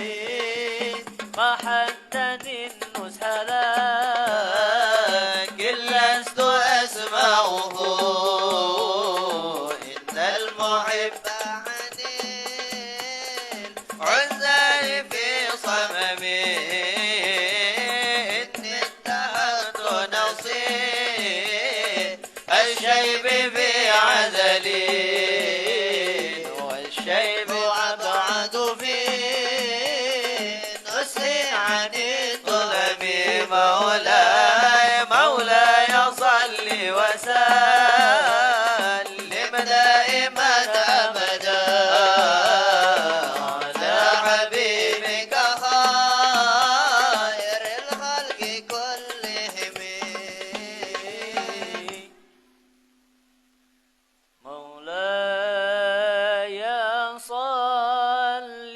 العازمين محدد النزح لكن لست أسمعه إن المحب عن العزال في صممي إني اتخذت نصيب الشيب في عزلي والشيب أبعد في نسي عن الطلب مولاي مولاي صل وسلم دائما أبدا على حبيبك خير الخلق كلهم مولاي صل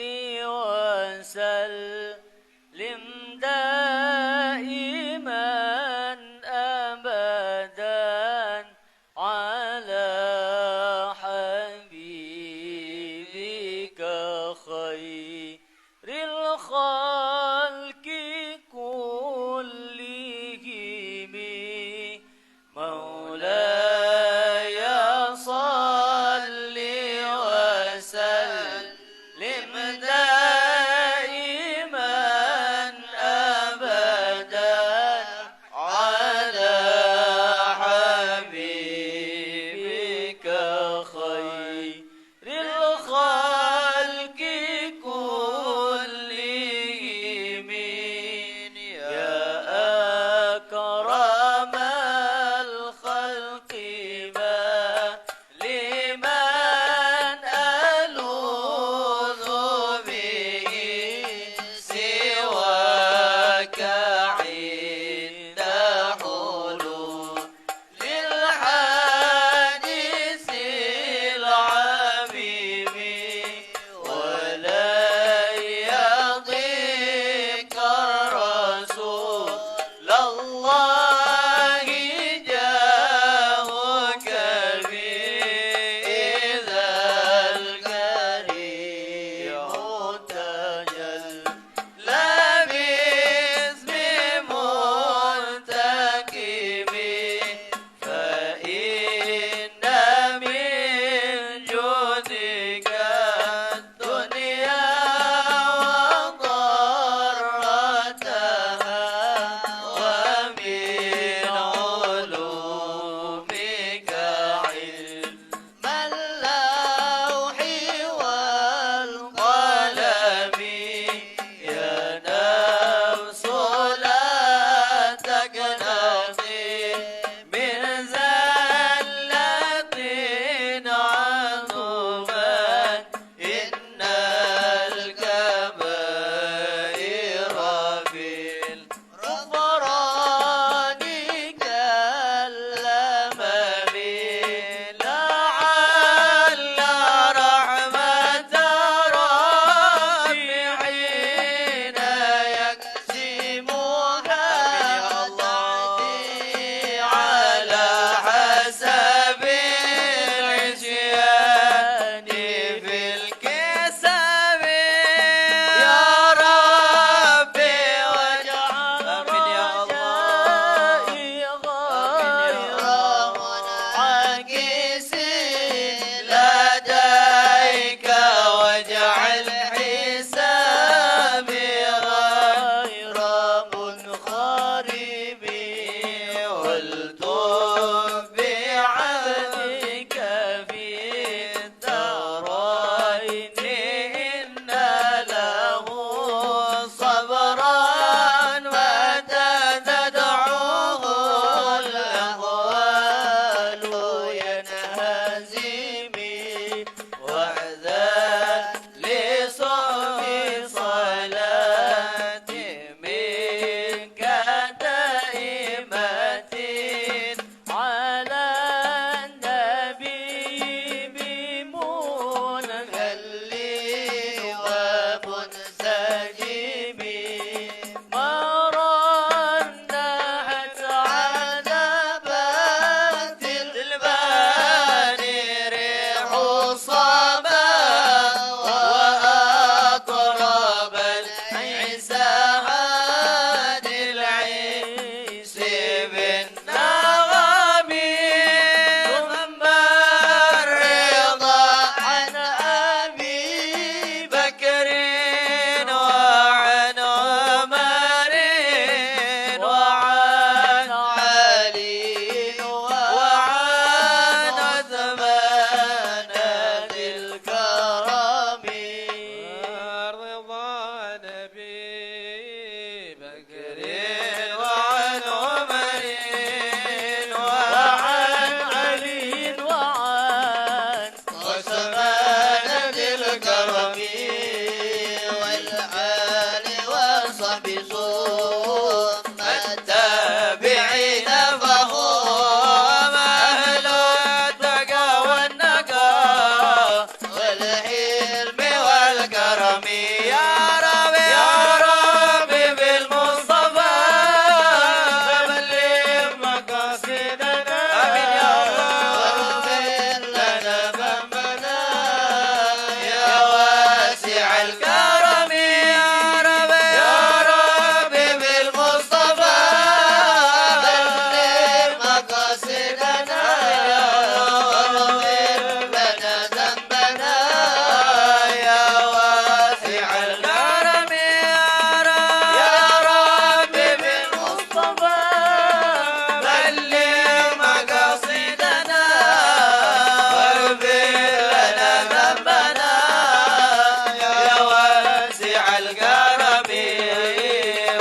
الكرم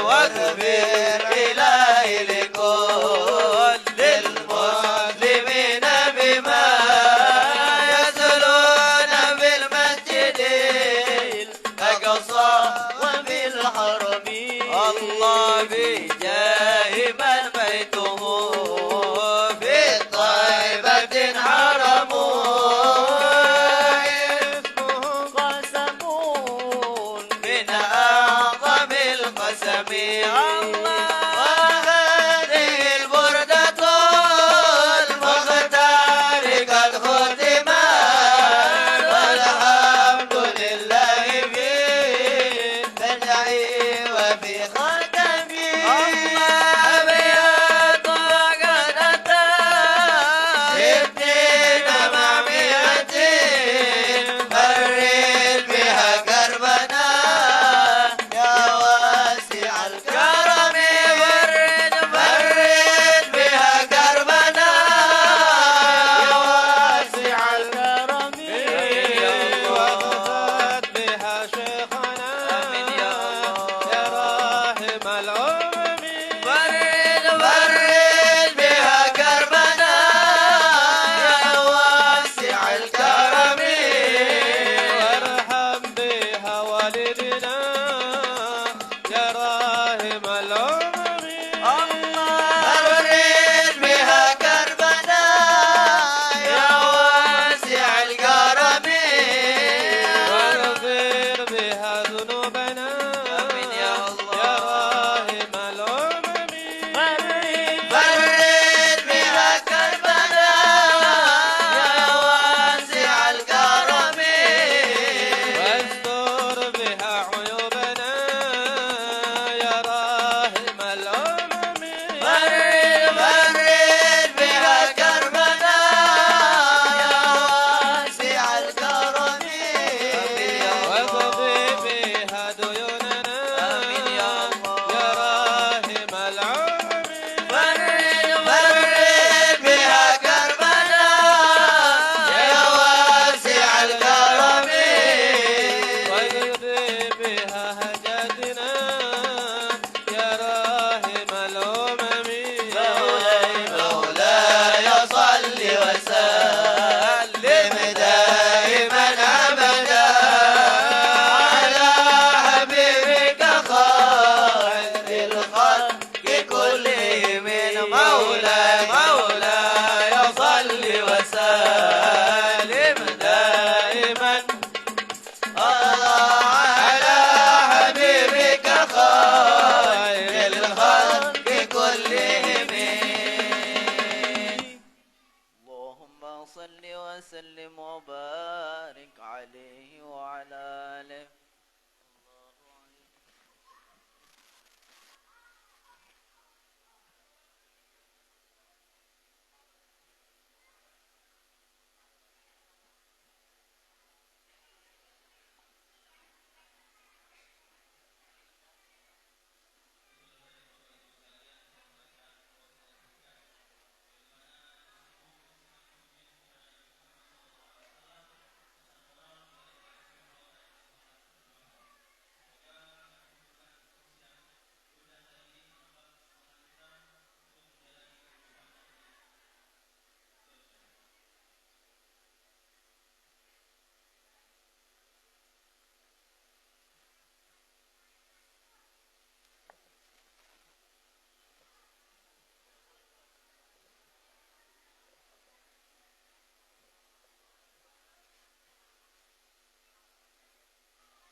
واغفر إلهي لكل المسلمين بما يصلون في المسجد الأقصى وفي الحرم الله بجاه من بيته في طيبة حرم قسم من أعظم القسم وهذه البردة المختار قد ختمت والحمد لله في بدعي وفي ختمي أبيات قد أتت ستين مع مئة فرد بها كربنا يا واسع الكرم فرد بها كربنا يا واسع الكرم وقفت بها شيخنا يا راحم الأمم فرد بها كربنا يا واسع الكرم وارحم بها والدنا يا راحم الأمم فرد بها كربنا يا واسع الكرم واغفر بها ذنوبنا يا الله. يا راحم الأمم فرد بها كربنا يا واسع الكرم واستر بها عيوبنا يا راحم الأمم فرد بها كربنا يا واسع الكرم واقضي بها ديوننا يا الله. يا راحم الأمم فرد بها كربنا يا واسع الكرم واقضي بها حاجاتنا يا راحم الأمم مولاي صل وسلم دائما ابدا على حبيبك خير الخلق كلهم مولاي صل وسلم دائما على حبيبك خير الخلق كلهم اللهم صل وسلم وبارك عليه وعلى آله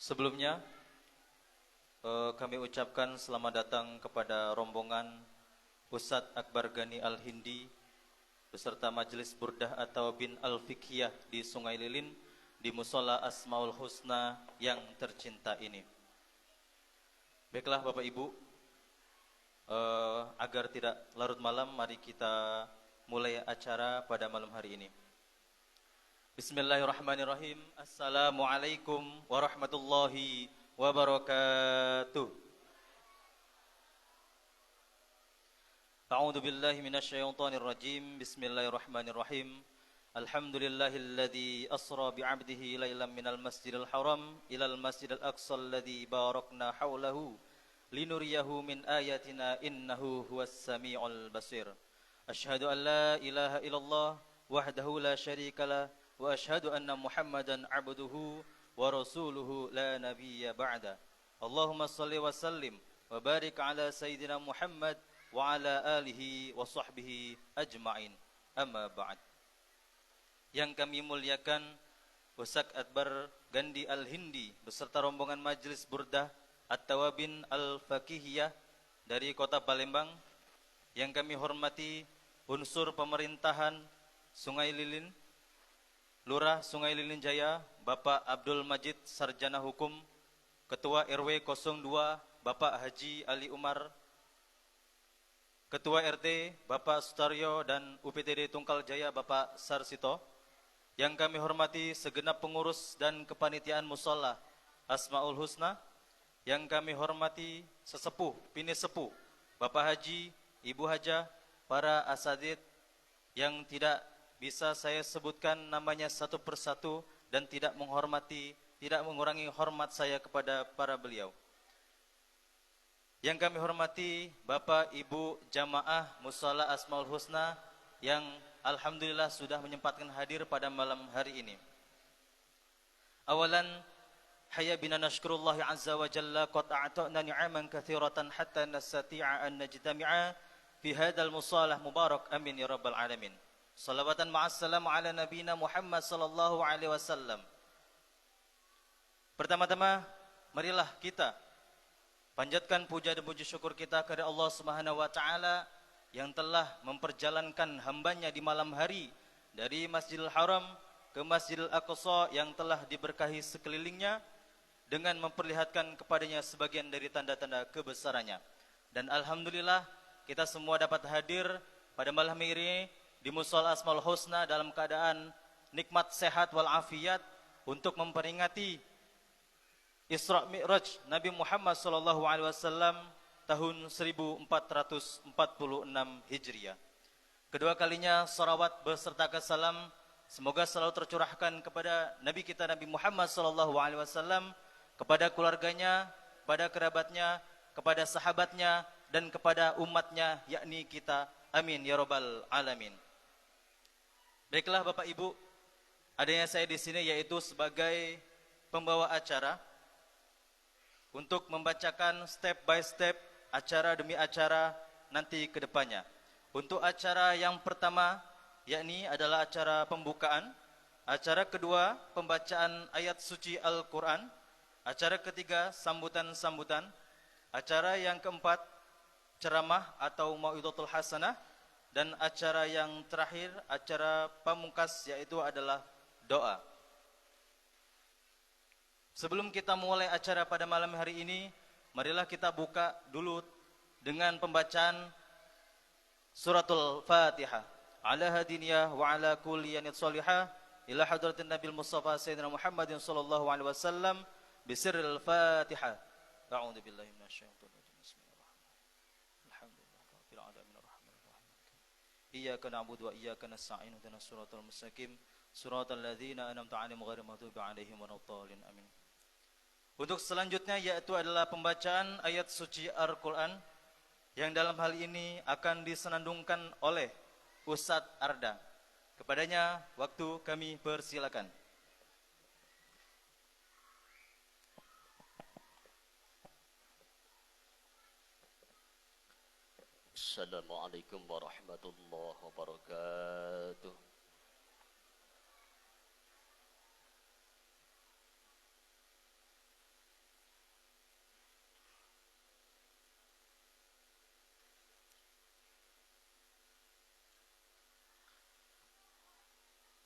Sebelumnya kami ucapkan selamat datang kepada rombongan Ustadz Akbar Gani Al-Hindi beserta Majelis Burdah atau Bin Al-Fiqhiyah di Sungai Lilin di Musola Asmaul Husna yang tercinta ini. Baiklah Bapak Ibu, agar tidak larut malam, mari kita mulai acara pada malam hari ini. Bismillahirrahmanirrahim. Assalamualaikum warahmatullahi wabarakatuh. A'udzu billahi minasyaitonir rajim. Bismillahirrahmanirrahim. Alhamdulillahilladzi asra bi'abdihi lailan minal masjidil haram ilal masjidil aqsa alladzi barakna hawlahu linuriyahu min ayatina innahu huwas samiul basir. Asyhadu an la ilaha illallah wahdahu la syarikalah wa asyhadu anna Muhammadan abduhu wa rasuluhu la nabiyya ba'da. Allahumma salli wa sallim wa barik ala sayyidina Muhammad wa ala alihi wa sahbihi ajma'in. Amma ba'd. Yang kami muliakan Ustaz Akbar Gandhi Al-Hindi beserta rombongan Majelis Burdah At-Tawabin Al-Fakihiyah dari Kota Palembang. Yang kami hormati unsur pemerintahan Sungai Lilin, Lurah Sungai Lilin Jaya, Bapak Abdul Majid Sarjana Hukum, Ketua RW 02 Bapak Haji Ali Umar, Ketua RT Bapak Sutaryo dan UPTD Tungkal Jaya Bapak Sarsito. Yang kami hormati segenap pengurus dan kepanitiaan Musholla Asmaul Husna. Yang kami hormati sesepuh, pini sepuh, Bapak Haji, Ibu Haja, para asadid yang tidak bisa saya sebutkan namanya satu persatu dan tidak mengurangi hormat saya kepada para beliau. Yang kami hormati Bapak Ibu Jamaah Musholla Asmaul Husna yang alhamdulillah sudah menyempatkan hadir pada malam hari ini. Awalan, hayya bina nashkurullah azza wa jalla qad a'ta'na ni'aman katsiratan hatta nastati'a an najtami'a fi hadzal musalah mubarak, amin ya rabbal alamin. Salawatan ma'assalam ala nabina Muhammad sallallahu alaihi wasallam. Pertama-tama, marilah kita panjatkan puja dan puji syukur kita kepada Allah Subhanahu wa taala yang telah memperjalankan hambanya di malam hari dari Masjidil Haram ke Masjidil Aqsa yang telah diberkahi sekelilingnya dengan memperlihatkan kepadanya sebagian dari tanda-tanda kebesarannya. Dan alhamdulillah kita semua dapat hadir pada malam ini di Musholla Asmaul Husna dalam keadaan nikmat, sehat walafiat untuk memperingati Isra Mi'raj Nabi Muhammad SAW tahun 1446 Hijriah. Kedua kalinya salawat beserta salam semoga selalu tercurahkan kepada Nabi kita Nabi Muhammad SAW, kepada keluarganya, kepada kerabatnya, kepada sahabatnya dan kepada umatnya yakni kita, amin ya rabbal alamin. Baiklah Bapak Ibu, adanya saya di sini yaitu sebagai pembawa acara untuk membacakan step by step acara demi acara nanti ke depannya. Untuk acara yang pertama yakni adalah acara pembukaan, acara kedua pembacaan ayat suci Al-Quran, acara ketiga sambutan-sambutan, acara yang keempat ceramah atau mau'izatul hasanah, dan acara yang terakhir acara pamungkas yaitu adalah doa. Sebelum kita mulai acara pada malam hari ini, marilah kita buka dulu dengan pembacaan suratul Fatihah. Ala hadiniyah wa ala kulli yanit salihah ila hadratin Nabil Mustafa Sayyidina Muhammadin sallallahu alaihi wasallam bisirril Fatihah. A'udzu billahi minasyaitonir rajim. Bismillahirrahmanirrahim. Alhamdulillahirabbil alamin arrahmanir rahim. Iyyaka na'budu wa iyyaka nasta'in ihdinas siratal mustaqim siratal ladzina an'amta 'alaihim ghairil maghdubi 'alaihim waladdallin. Amin. Untuk selanjutnya yaitu adalah pembacaan ayat suci Al-Quran yang dalam hal ini akan disenandungkan oleh Ustadz Arda. Kepadanya waktu kami persilakan. Assalamualaikum warahmatullahi wabarakatuh.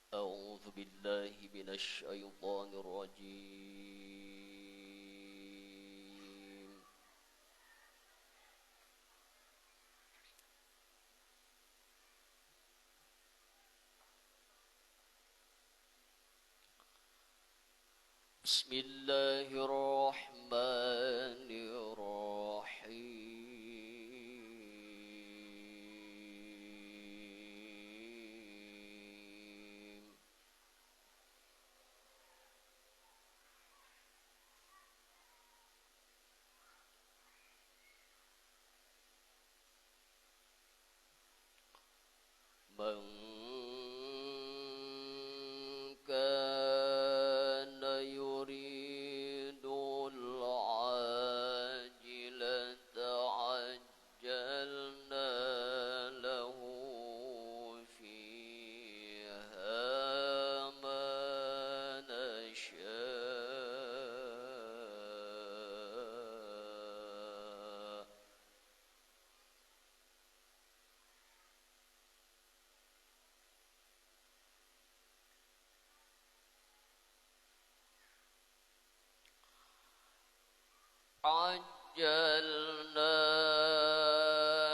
أعوذ بالله من الشيطان الرجيم. بسم الله الرحمن الرحيم. من كان يريد العاجلة عجلنا له فيها ما نشاء عجلنا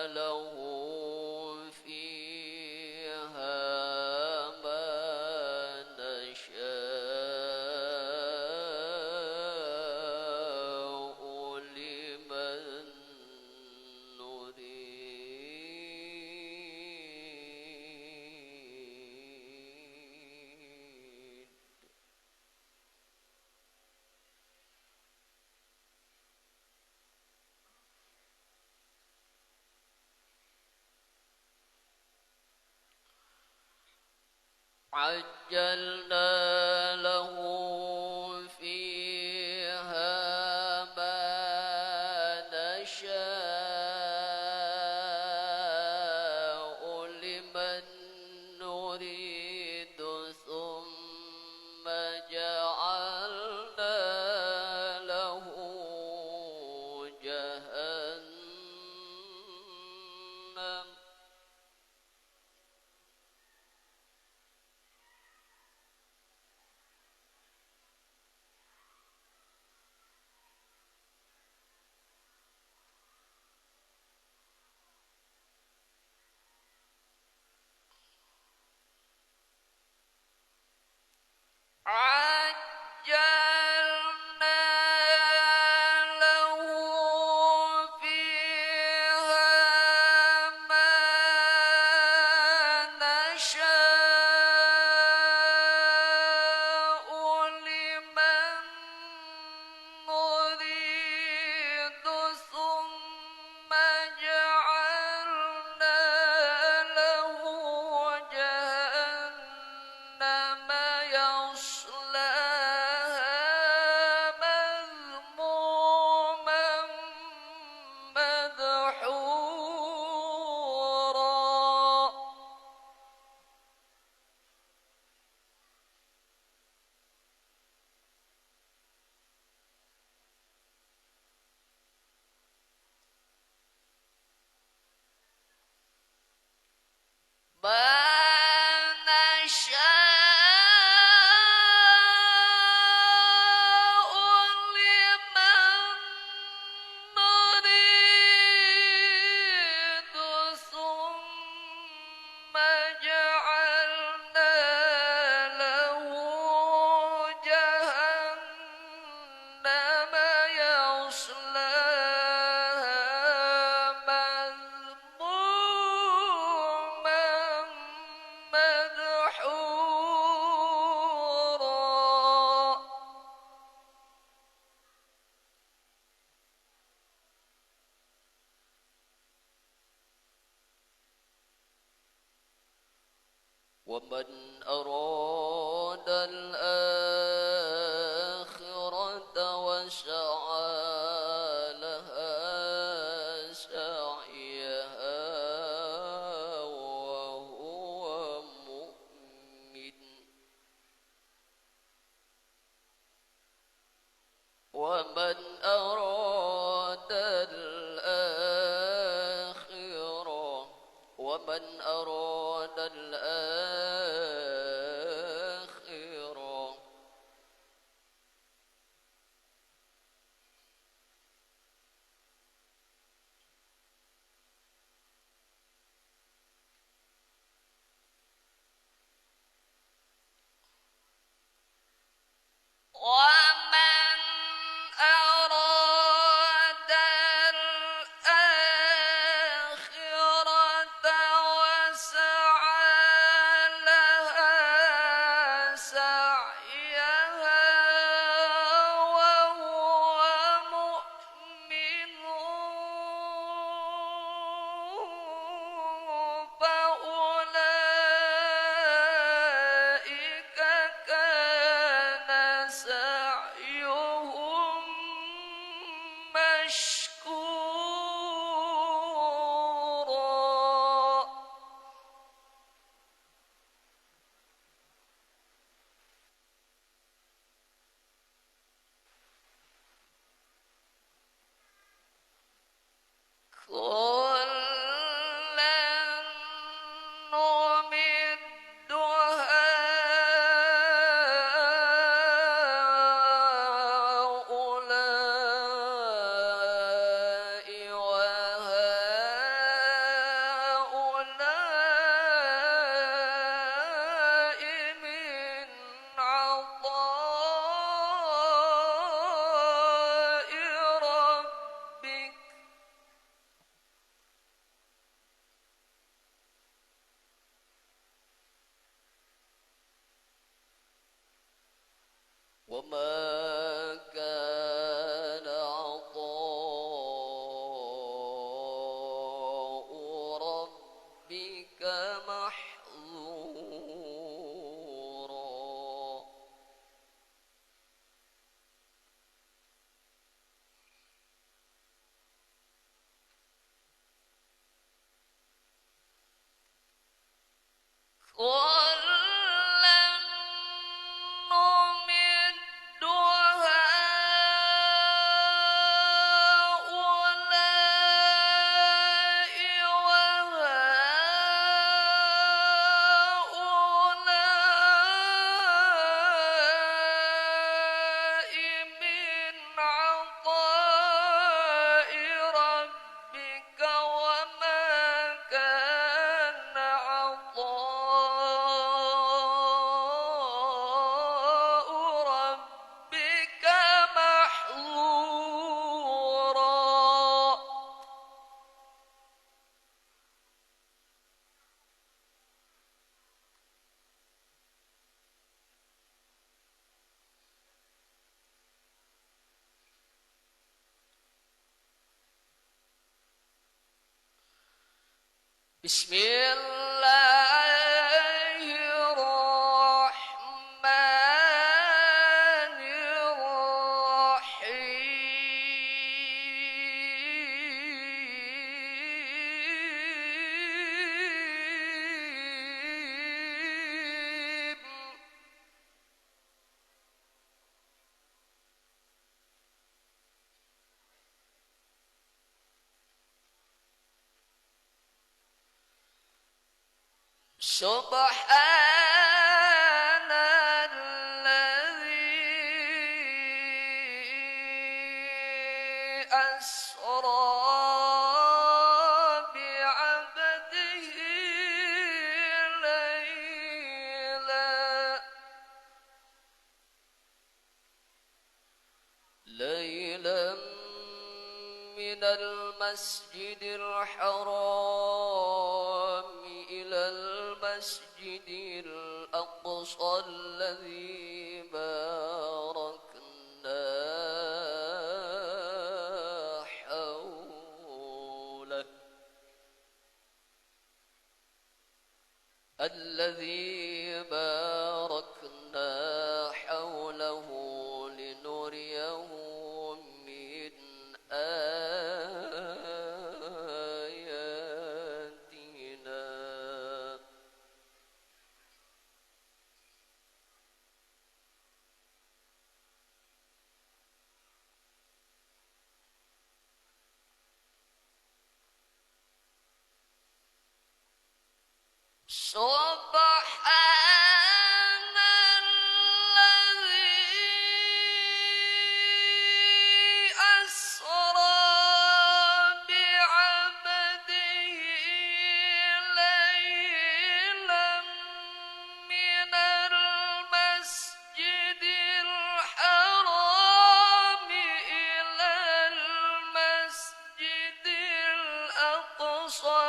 له فيها ما نشاء لمن نريد عجلنا له فيها ما نشاء لمن نريد ثم جعلنا له جهنم عجلنا له فيها ما نشاء لمن نريد ثم جعلنا له جهنم يصلاها مذموما مدحورا ما نشاء لمن نريد ثم جعلنا له جهنم يصلاها مذموما مدحورا ومن أراد الآخرة وسعى لها سعيها وهو مؤمن ومن أراد الآخرة ومن أراد الآخرة ومن أراد وما كان عطاء ربك محظورا بسم الله الرحمن الرحيم سبحان الذي أسرى بعبده ليلا من المسجد الحرام إلى المسجد الأقصى الذي باركنا حوله لنريه من آياتنا سبحان الذي أسرى بعبده ليلا من المسجد الحرام إلى المسجد الأقصى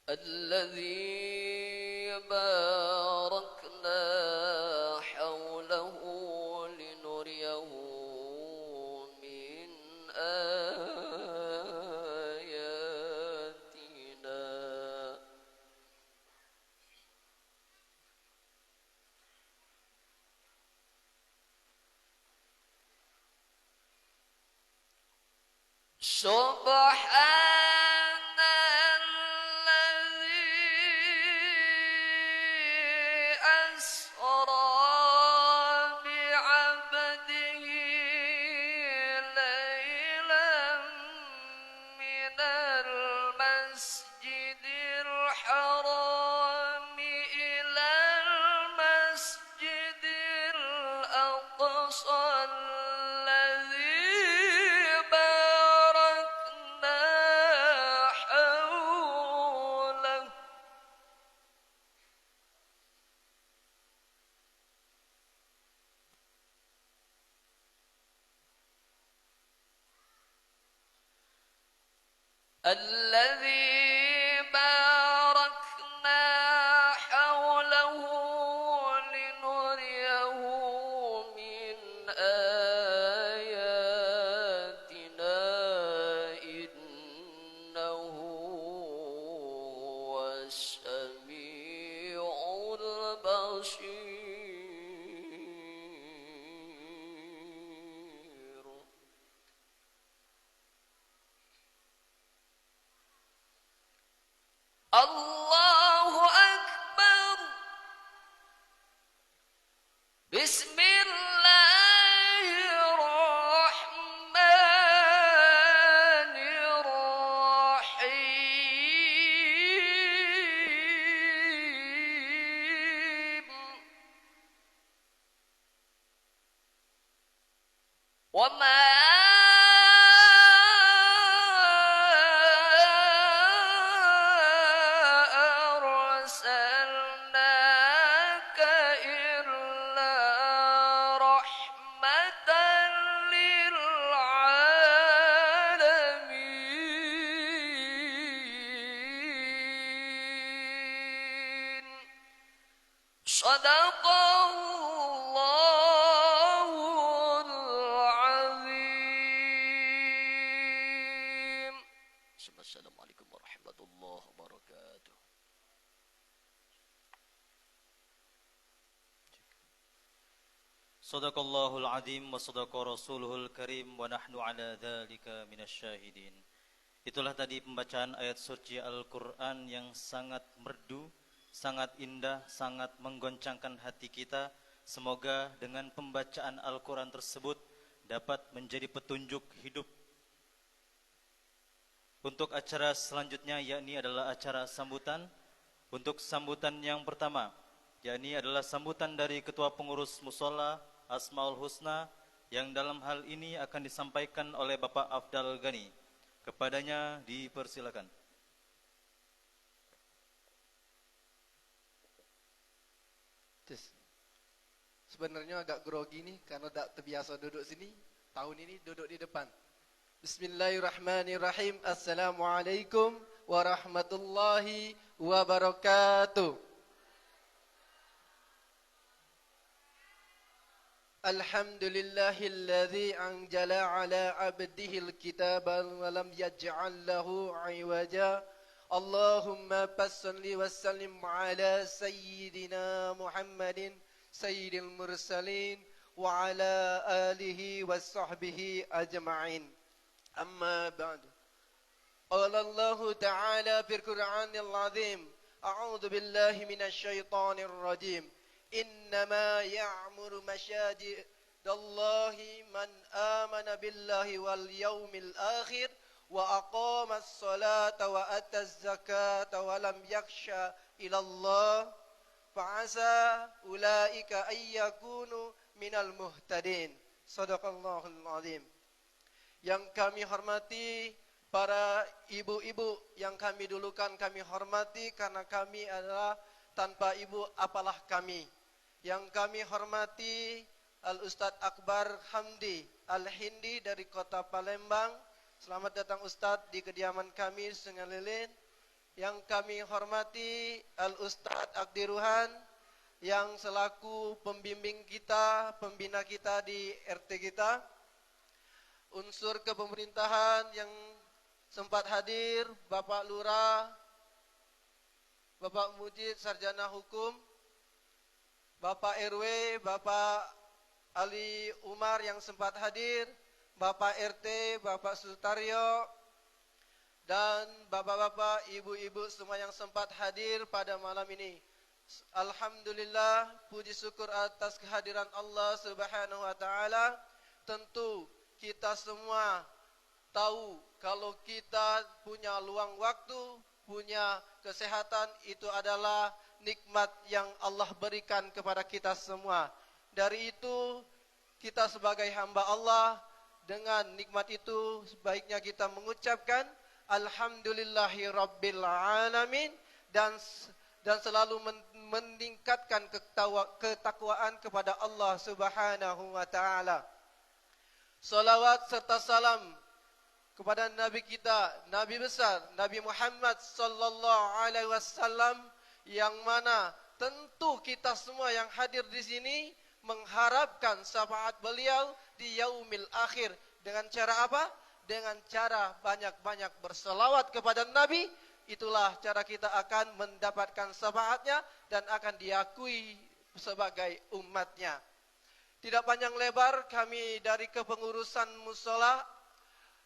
الذي باركنا حوله لنريه من آياتنا سبحان الذي أسرى بعبده ليلا من المسجد الحرام إلى المسجد الأقصى الذي باركنا الذي باركنا حوله لنريه من آياتنا إنه هو السميع البصير الله أكبر بسم الله الرحمن الرحيم وما أرسلناك إلا رحمة للعالمين صدق الله العظيم السلام عليكم ورحمة الله وبركاته Sadaqallahul azim wa sadaqa rasuluhul karim wa nahnu ala dzalika minasyahidin. Itulah tadi pembacaan ayat suci Al-Qur'an yang sangat merdu, sangat indah, sangat menggoncangkan hati kita. Semoga dengan pembacaan Al-Qur'an tersebut dapat menjadi petunjuk hidup untuk acara selanjutnya, yakni adalah acara sambutan. Untuk sambutan yang pertama, yakni adalah sambutan dari Ketua Pengurus Mushola Asmaul Husna yang dalam hal ini akan disampaikan oleh Bapak Afdal Ghani. Kepadanya dipersilakan. Sebenarnya agak grogi nih karena tak terbiasa duduk sini. Tahun ini duduk di depan. Bismillahirrahmanirrahim. Assalamualaikum warahmatullahi wabarakatuh. Alhamdulillahilladzi anzala ala abdihil kitaba wa lam yaj'al lahu 'iwaja. Allahumma salli wa sallim ala sayyidina Muhammadin sayyidil mursalin wa ala alihi wa sahbihi ajma'in. Amma ba'du. Qala Allah ta'ala fil Qur'anil 'azim. A'udzu billahi minasy syaithanir rajim. إنما يعمر مساجد الله من آمن بالله واليوم الآخر وأقام الصلاة وأتى الزكاة ولم يخشى إلى الله فعسى أولئك أن يكونوا من المهتدين صدق الله العظيم. Yang kami hormati para ibu-ibu yang kami dulukan kami hormati karena kami adalah tanpa ibu apalah kami. Yang kami hormati Al-Ustadz Akbar Hamdi Al-Hindi dari kota Palembang. Selamat datang Ustadz di kediaman kami Sungai Lilin. Yang kami hormati Al-Ustadz Akdiruhan yang selaku pembimbing kita, pembina kita di RT kita. Unsur kepemerintahan yang sempat hadir, Bapak Lurah, Bapak Mujid Sarjana Hukum, Bapak RW, Bapak Ali Umar yang sempat hadir, Bapak RT, Bapak Sutaryo, dan Bapak-bapak, Ibu-ibu semua yang sempat hadir pada malam ini. Alhamdulillah, puji syukur atas kehadiran Allah Subhanahu wa taala. Tentu kita semua tahu kalau kita punya luang waktu, punya kesehatan, itu adalah nikmat yang Allah berikan kepada kita semua. Dari itu kita sebagai hamba Allah, dengan nikmat itu sebaiknya kita mengucapkan Alhamdulillahi Rabbil Alamin dan selalu meningkatkan ketakwaan kepada Allah Subhanahu wa taala. Salawat serta salam kepada Nabi kita, Nabi besar, Nabi Muhammad sallallahu alaihi wasallam, yang mana tentu kita semua yang hadir di sini mengharapkan syafaat beliau di yaumil akhir. Dengan cara apa? Dengan cara banyak-banyak berselawat kepada Nabi. Itulah cara kita akan mendapatkan syafaatnya dan akan diakui sebagai umatnya. Tidak panjang lebar, kami dari kepengurusan musola,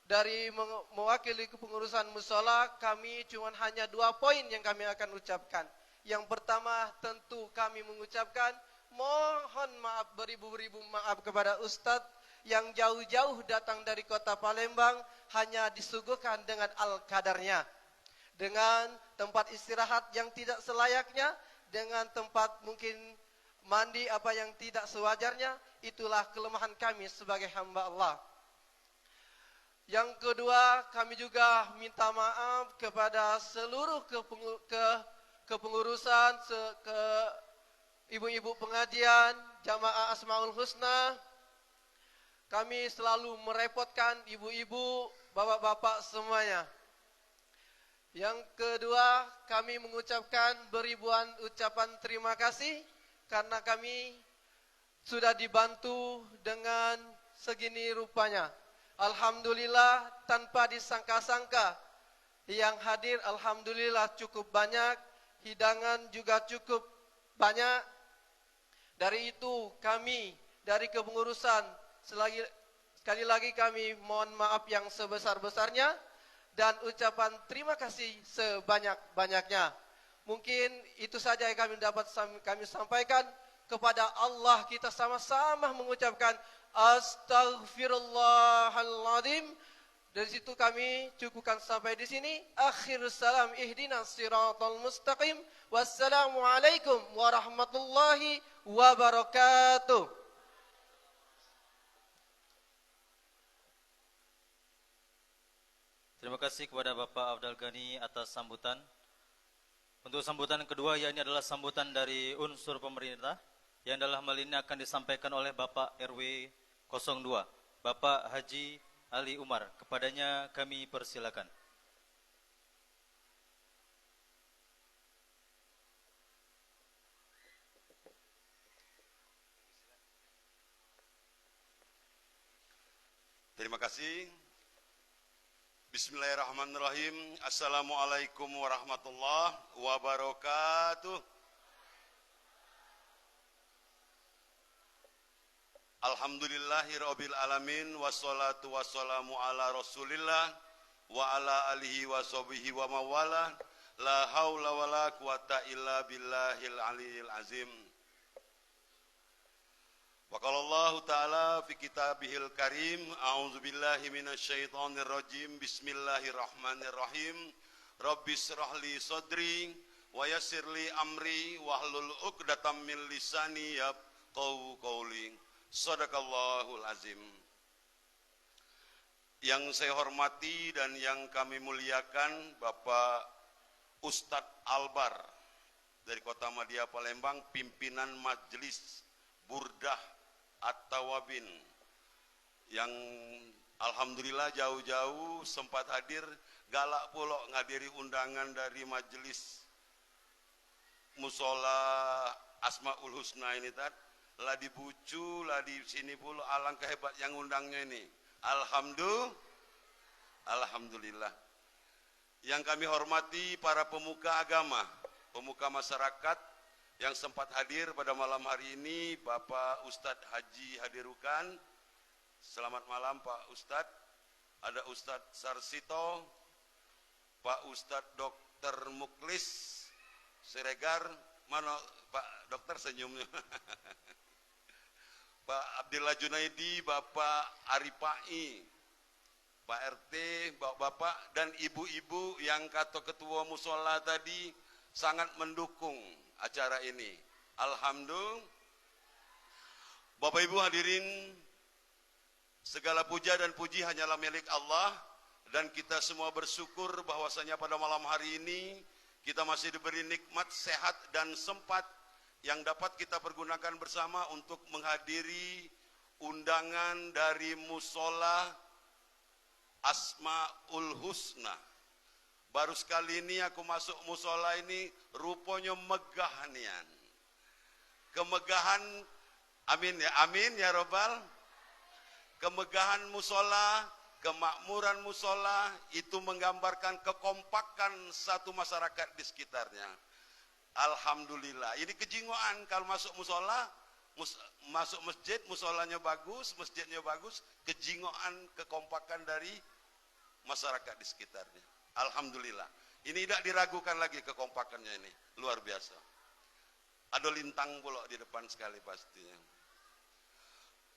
dari mewakili kepengurusan musola, kami cuma hanya 2 poin yang kami akan ucapkan. Yang pertama, tentu kami mengucapkan mohon maaf, beribu-ribu maaf kepada Ustadz yang jauh-jauh datang dari kota Palembang, hanya disuguhkan dengan al-qadarnya, dengan tempat istirahat yang tidak selayaknya, dengan tempat mungkin mandi apa yang tidak sewajarnya. Itulah kelemahan kami sebagai hamba Allah. Yang kedua, kami juga minta maaf kepada seluruh kepengurusan, ke ibu-ibu pengajian, jamaah Asmaul Husna. Kami selalu merepotkan ibu-ibu, bapak-bapak semuanya. Yang kedua, kami mengucapkan beribuan ucapan terima kasih karena kami sudah dibantu dengan segini rupanya. Alhamdulillah, tanpa disangka-sangka yang hadir alhamdulillah cukup banyak, hidangan juga cukup banyak. Dari itu kami dari kepengurusan sekali lagi kami mohon maaf yang sebesar-besarnya dan ucapan terima kasih sebanyak-banyaknya. Mungkin itu saja yang kami dapat kami sampaikan. Kepada Allah kita sama-sama mengucapkan Astaghfirullahaladzim. Dari situ kami cukupkan sampai di sini. Akhirus salam, ihdinas siratal mustaqim. Wassalamualaikum warahmatullahi wabarakatuh. Terima kasih kepada Bapak Abdul Ghani atas sambutan. Untuk sambutan kedua, yakni adalah sambutan dari unsur pemerintah, yang dalam hal ini akan disampaikan oleh Bapak RW 02, Bapak Haji Ali Umar. Kepadanya kami persilakan. Terima kasih. Bismillahirrahmanirrahim. Assalamualaikum warahmatullahi wabarakatuh. Alhamdulillahirabbil alamin, wassalatu wassalamu ala Rasulillah wa ala alihi washabihi wa mawala. La haula wala quwata illa billahil aliyil azim. Wa qala Allah ta'ala fi kitabihil karim, a'udzubillahi minasyaitonir rajim, bismillahirrahmanirrahim. Rabbis shrahli sadri wa yassirli amri wahlul 'uqdatam min lisani yafqahu qawli. Shadaqallahul azim. Yang saya hormati dan yang kami muliakan Bapak Ustadz Albar dari Kota Madia Palembang, pimpinan Majelis Burdah At-Tawabin, yang alhamdulillah jauh-jauh sempat hadir, galak pula ngadiri undangan dari Majelis Musola Asmaul Husna ini tadi. Lah di Bucu, lah di sini pula, alangkah hebat yang undangnya ini. Alhamdulillah. Yang kami hormati para pemuka agama, pemuka masyarakat yang sempat hadir pada malam hari ini, Bapak Ustadz Haji Hadirukan. Selamat malam Pak Ustadz. Ada Ustadz Sarsito, Pak Ustadz Dr. Muklis Siregar. Mana Pak Dokter senyumnya? Pak Abdillah Junaidi, Bapak Aripai, Pak RT, Bapak dan ibu-ibu yang kata ketua musola tadi sangat mendukung acara ini. Alhamdulillah. Bapak Ibu hadirin, segala puja dan puji hanyalah milik Allah, dan kita semua bersyukur bahwasanya pada malam hari ini kita masih diberi nikmat sehat dan sempat yang dapat kita pergunakan bersama untuk menghadiri undangan dari Musola Asmaul Husna. Baru sekali ini aku masuk musola ini, rupanya megah nian. Kemegahan, amin ya robbal. Kemegahan musola, kemakmuran musola itu menggambarkan kekompakan satu masyarakat di sekitarnya. Alhamdulillah. Ini kejingoan kalau masuk musola, masuk masjid, musolanya bagus, masjidnya bagus, kejingoan, kekompakan dari masyarakat di sekitarnya. Alhamdulillah. Ini tidak diragukan lagi kekompakannya ini, luar biasa. Ada lintang pula di depan sekali pastinya.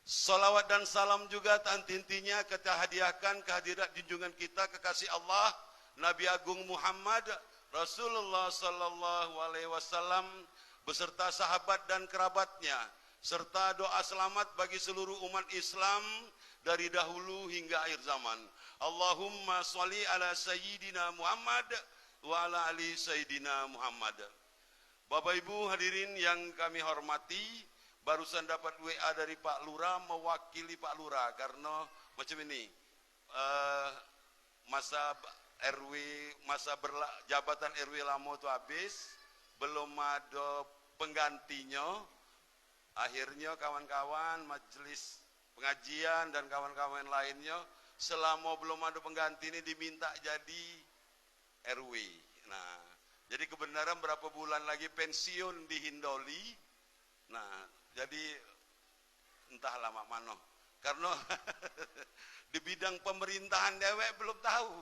Salawat dan salam juga intinya kita hadiahkan kehadirat junjungan kita kekasih Allah Nabi Agung Muhammad Rasulullah sallallahu alaihi wasallam beserta sahabat dan kerabatnya serta doa selamat bagi seluruh umat Islam dari dahulu hingga akhir zaman. Allahumma sholli ala sayyidina Muhammad wa ala ali sayyidina Muhammad. Bapak Ibu hadirin yang kami hormati, barusan dapat WA dari Pak Lurah mewakili Pak Lurah karena macam ini jabatan RW lama itu habis, belum ada penggantinya. Akhirnya kawan-kawan majelis pengajian dan kawan-kawan lainnya selama belum ada pengganti ini diminta jadi RW. Nah, jadi kebenaran berapa bulan lagi pensiun di Hindoli. Nah, jadi entahlah mak mano. Karena di bidang pemerintahan dewek belum tahu.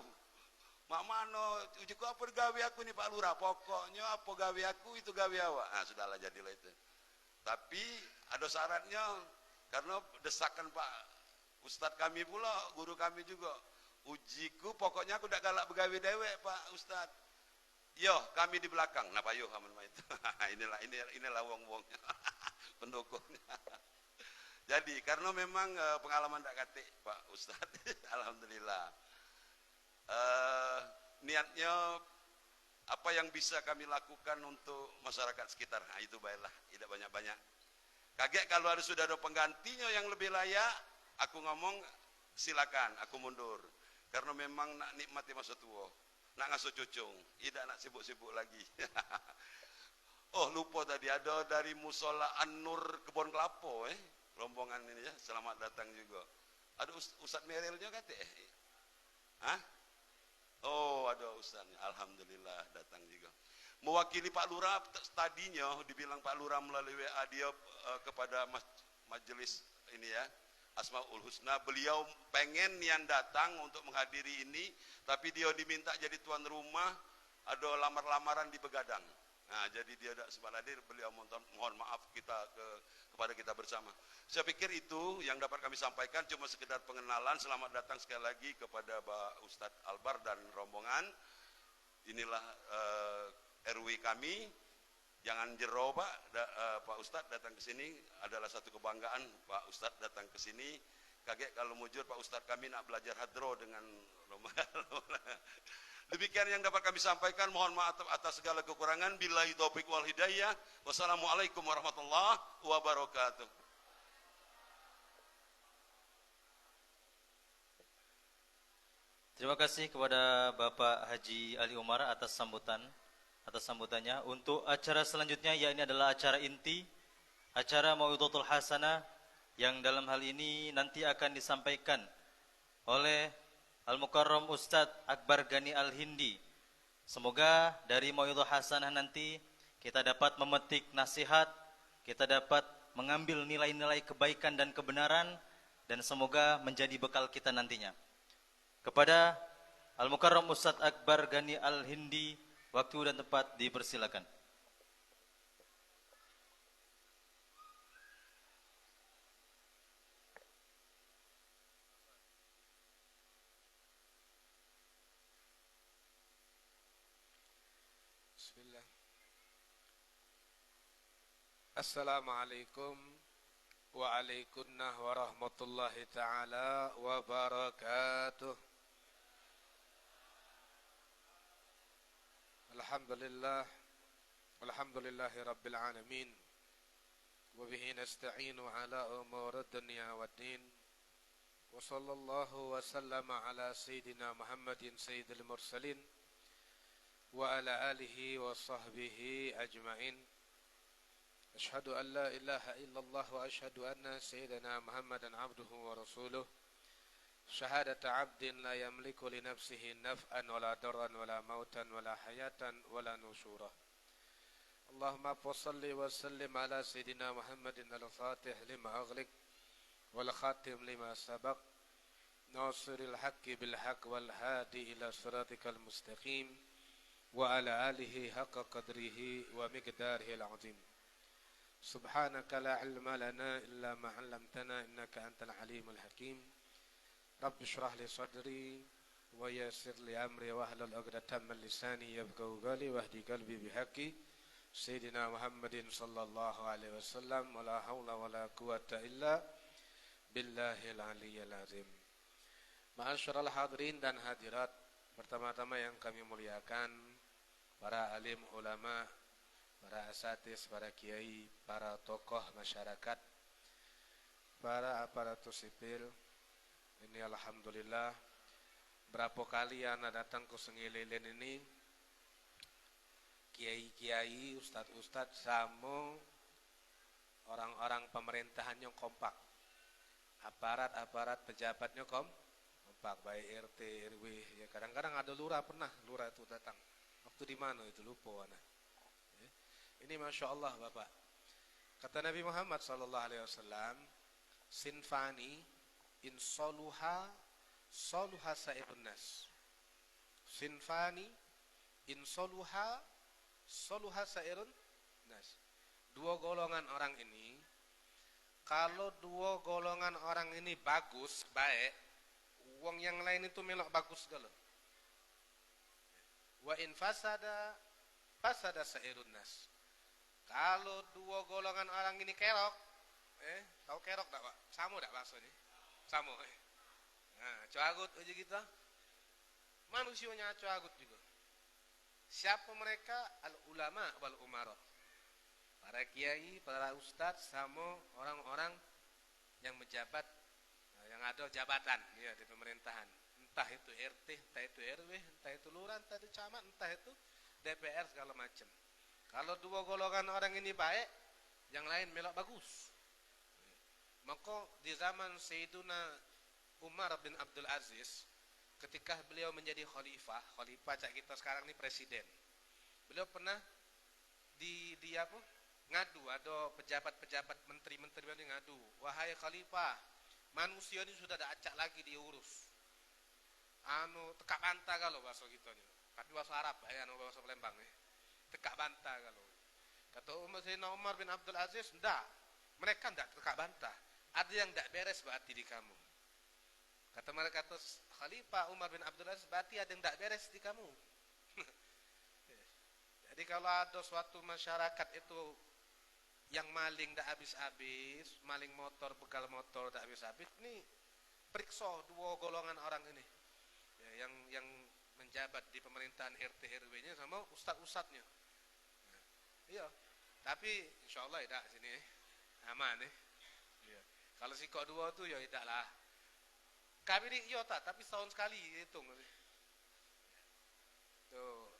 Mak mano, ujiku apa gawe aku nih Pak Lurah. Pokoknya apa gawe aku itu gawe awak. Nah, sudahlah jadilah itu. Tapi ada syaratnya karena desakan Pak Ustadz kami pula, guru kami juga. Ujiku pokoknya aku tidak galak begawe dewek Pak Ustadz. Yo, kami di belakang. Napa yo kamu itu? inilah wong-wongnya. Pendukungnya. Jadi karena memang pengalaman tak katik Pak Ustadz. Alhamdulillah. Niatnya apa yang bisa kami lakukan untuk masyarakat sekitar. Nah, itu baiklah, tidak banyak-banyak. Kaget kalau sudah ada penggantinya yang lebih layak, aku ngomong silakan, aku mundur. Karena memang nak nikmati masa tua, nak ngasuh cucung, tidak nak sibuk-sibuk lagi. Oh lupa tadi ada dari Musola An-Nur Kebon Kelapa, rombongan ini ya, selamat datang juga. Ada Ustadz Merilnya kata Hah? Oh ada Ustadznya, alhamdulillah datang juga. Mewakili Pak Lurah tadinya dibilang Pak Lurah melalui WA dia kepada majelis ini ya Asmaul Husna, beliau pengen nian datang untuk menghadiri ini, tapi dia diminta jadi tuan rumah, ada lamar-lamaran di Begadang. Nah, jadi dia tidak sempat hadir, beliau mohon maaf kepada kita bersama. Saya pikir itu yang dapat kami sampaikan, cuma sekedar pengenalan. Selamat datang sekali lagi kepada Pak Ustadz Albar dan rombongan. Inilah RW kami. Jangan jero Pak, Pak Ustadz datang ke sini adalah satu kebanggaan. Pak Ustadz datang ke sini. Kaget kalau mujur Pak Ustadz kami nak belajar hadro dengan rombongan. Demikian yang dapat kami sampaikan. Mohon maaf atas segala kekurangan. Billahi taufiq wal hidayah. Wassalamualaikum warahmatullahi wabarakatuh. Terima kasih kepada Bapak Haji Ali Umar atas sambutannya. Untuk acara selanjutnya, yakni adalah acara inti, acara Mau'izatul Hasanah, yang dalam hal ini nanti akan disampaikan oleh Al-Mukarram Ustadz Akbar Gani Al-Hindi. Semoga dari Mau'izatul Hasanah nanti kita dapat memetik nasihat, kita dapat mengambil nilai-nilai kebaikan dan kebenaran, dan semoga menjadi bekal kita nantinya. Kepada Al-Mukarram Ustadz Akbar Gani Al-Hindi, waktu dan tempat dipersilakan. Bismillah. Assalamualaikum waalaikumsalam warahmatullahi ta'ala wabarakatuh. Alhamdulillah, alhamdulillahi rabbil alamin, wa bihi nasta'inu ala umur dunya wa din, وصلى الله وسلم على سيدنا محمد سيد المرسلين وعلى آله وصحبه أجمعين. أشهد أن لا إله إلا الله وأشهد أن سيدنا محمدا عبده ورسوله شهادة عبد لا يملك لنفسه نفعا ولا ضرا ولا موتا ولا حياة ولا نشورا. اللهم صل وسلم على سيدنا محمد الفاتح لما أغلق والخاتم لما سبق ناصر الحق بالحق والهادي إلى صراطك المستقيم وعلى آله حق قدره ومقداره العظيم. سبحانك لا علم لنا إلا ما علمتنا إنك أنت العليم الحكيم. رب اشرح لي صدري ويسر لي أمري واحلل عقدة من لساني يفقهوا قولي واهدي قلبي بحقي سيدنا محمد صلى الله عليه وسلم ولا حول ولا قوة إلا بالله العلي العظيم. Ma'asyiral hadirin dan hadirat, pertama-tama yang kami muliakan para alim ulama, para asatidz, para kiai, para tokoh masyarakat, para aparatur sipil. Ini alhamdulillah berapa kali anak datang ke Sungai Lilin ini, kiai-kiai, ustadz-ustadz sama orang-orang pemerintahannya kompak, aparat-aparat pejabatnya kompak, baik RT, RW, ya kadang-kadang ada lurah, pernah lurah itu datang. Waktu di mana itu lupa anak. Ini masya Allah Bapak. Kata Nabi Muhammad sallallahu alaihi wasallam, sinfani in soluha soluha sairun nas. Sinfani in soluha soluha sairun nas. Dua golongan orang ini, kalau dua golongan orang ini bagus, baik, wong yang lain itu melok bagus galau. Wa in fasada fasada sairun nas. Kalau dua golongan orang ini kerok, tahu kerok tak Pak? Samo tak bahasanya? Samo. Nah, coagut aja kita. Manusianya coagut juga. Siapa mereka? Al ulama wal umara. Para kiai, para ustadz, sama orang-orang yang menjabat, yang ada jabatan ya di pemerintahan. Entah itu RT, entah itu RW, entah itu lurah, entah itu camat, entah itu DPR segala macam. Kalau dua golongan orang ini baik, yang lain melok bagus. Maka di zaman Sayyiduna Umar bin Abdul Aziz, ketika beliau menjadi khalifah cak kita sekarang ini presiden. Beliau pernah di apa? Ngadu, ada pejabat-pejabat menteri-menteri yang ngadu, wahai khalifah, manusia ini sudah tak acak lagi diurus. Tekak bantah kalau bahasa kita ni. Tapi bahasa Arab ya, bahasa Palembang ni. Tekak bantah kalau. Kata Sayyidina Umar bin Abdul Aziz, enggak. Mereka enggak tekak bantah. Ada yang enggak beres berarti di kamu. Kata mereka, kata Khalifah Umar bin Abdul Aziz, berarti ada yang enggak beres di kamu. Jadi kalau ada suatu masyarakat itu yang maling tak habis-habis, maling motor, begal motor tak habis-habis, ini periksa dua golongan orang ini, ya, yang menjabat di pemerintahan RT RW-nya sama ustadz-ustadznya. Iya, tapi insya Allah tidak sini aman nih. Ya. Kalau si kok dua tuh ya tidak lah. Kami ini iya tak, tapi setahun sekali hitung. Tuh.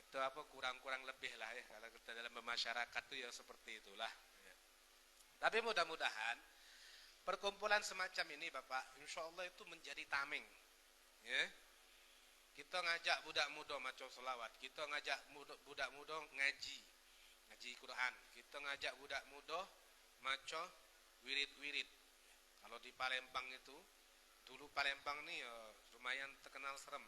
Itu apa kurang-kurang lebih lah ya kalau kita dalam masyarakat tuh ya seperti itulah ya. Tapi mudah-mudahan perkumpulan semacam ini Bapak insya Allah itu menjadi tameng ya. Kita ngajak budak muda maca selawat, kita ngajak budak muda ngaji Quran, kita ngajak budak muda maca wirid-wirid. Kalau di Palembang itu dulu Palembang nih ya lumayan terkenal serem.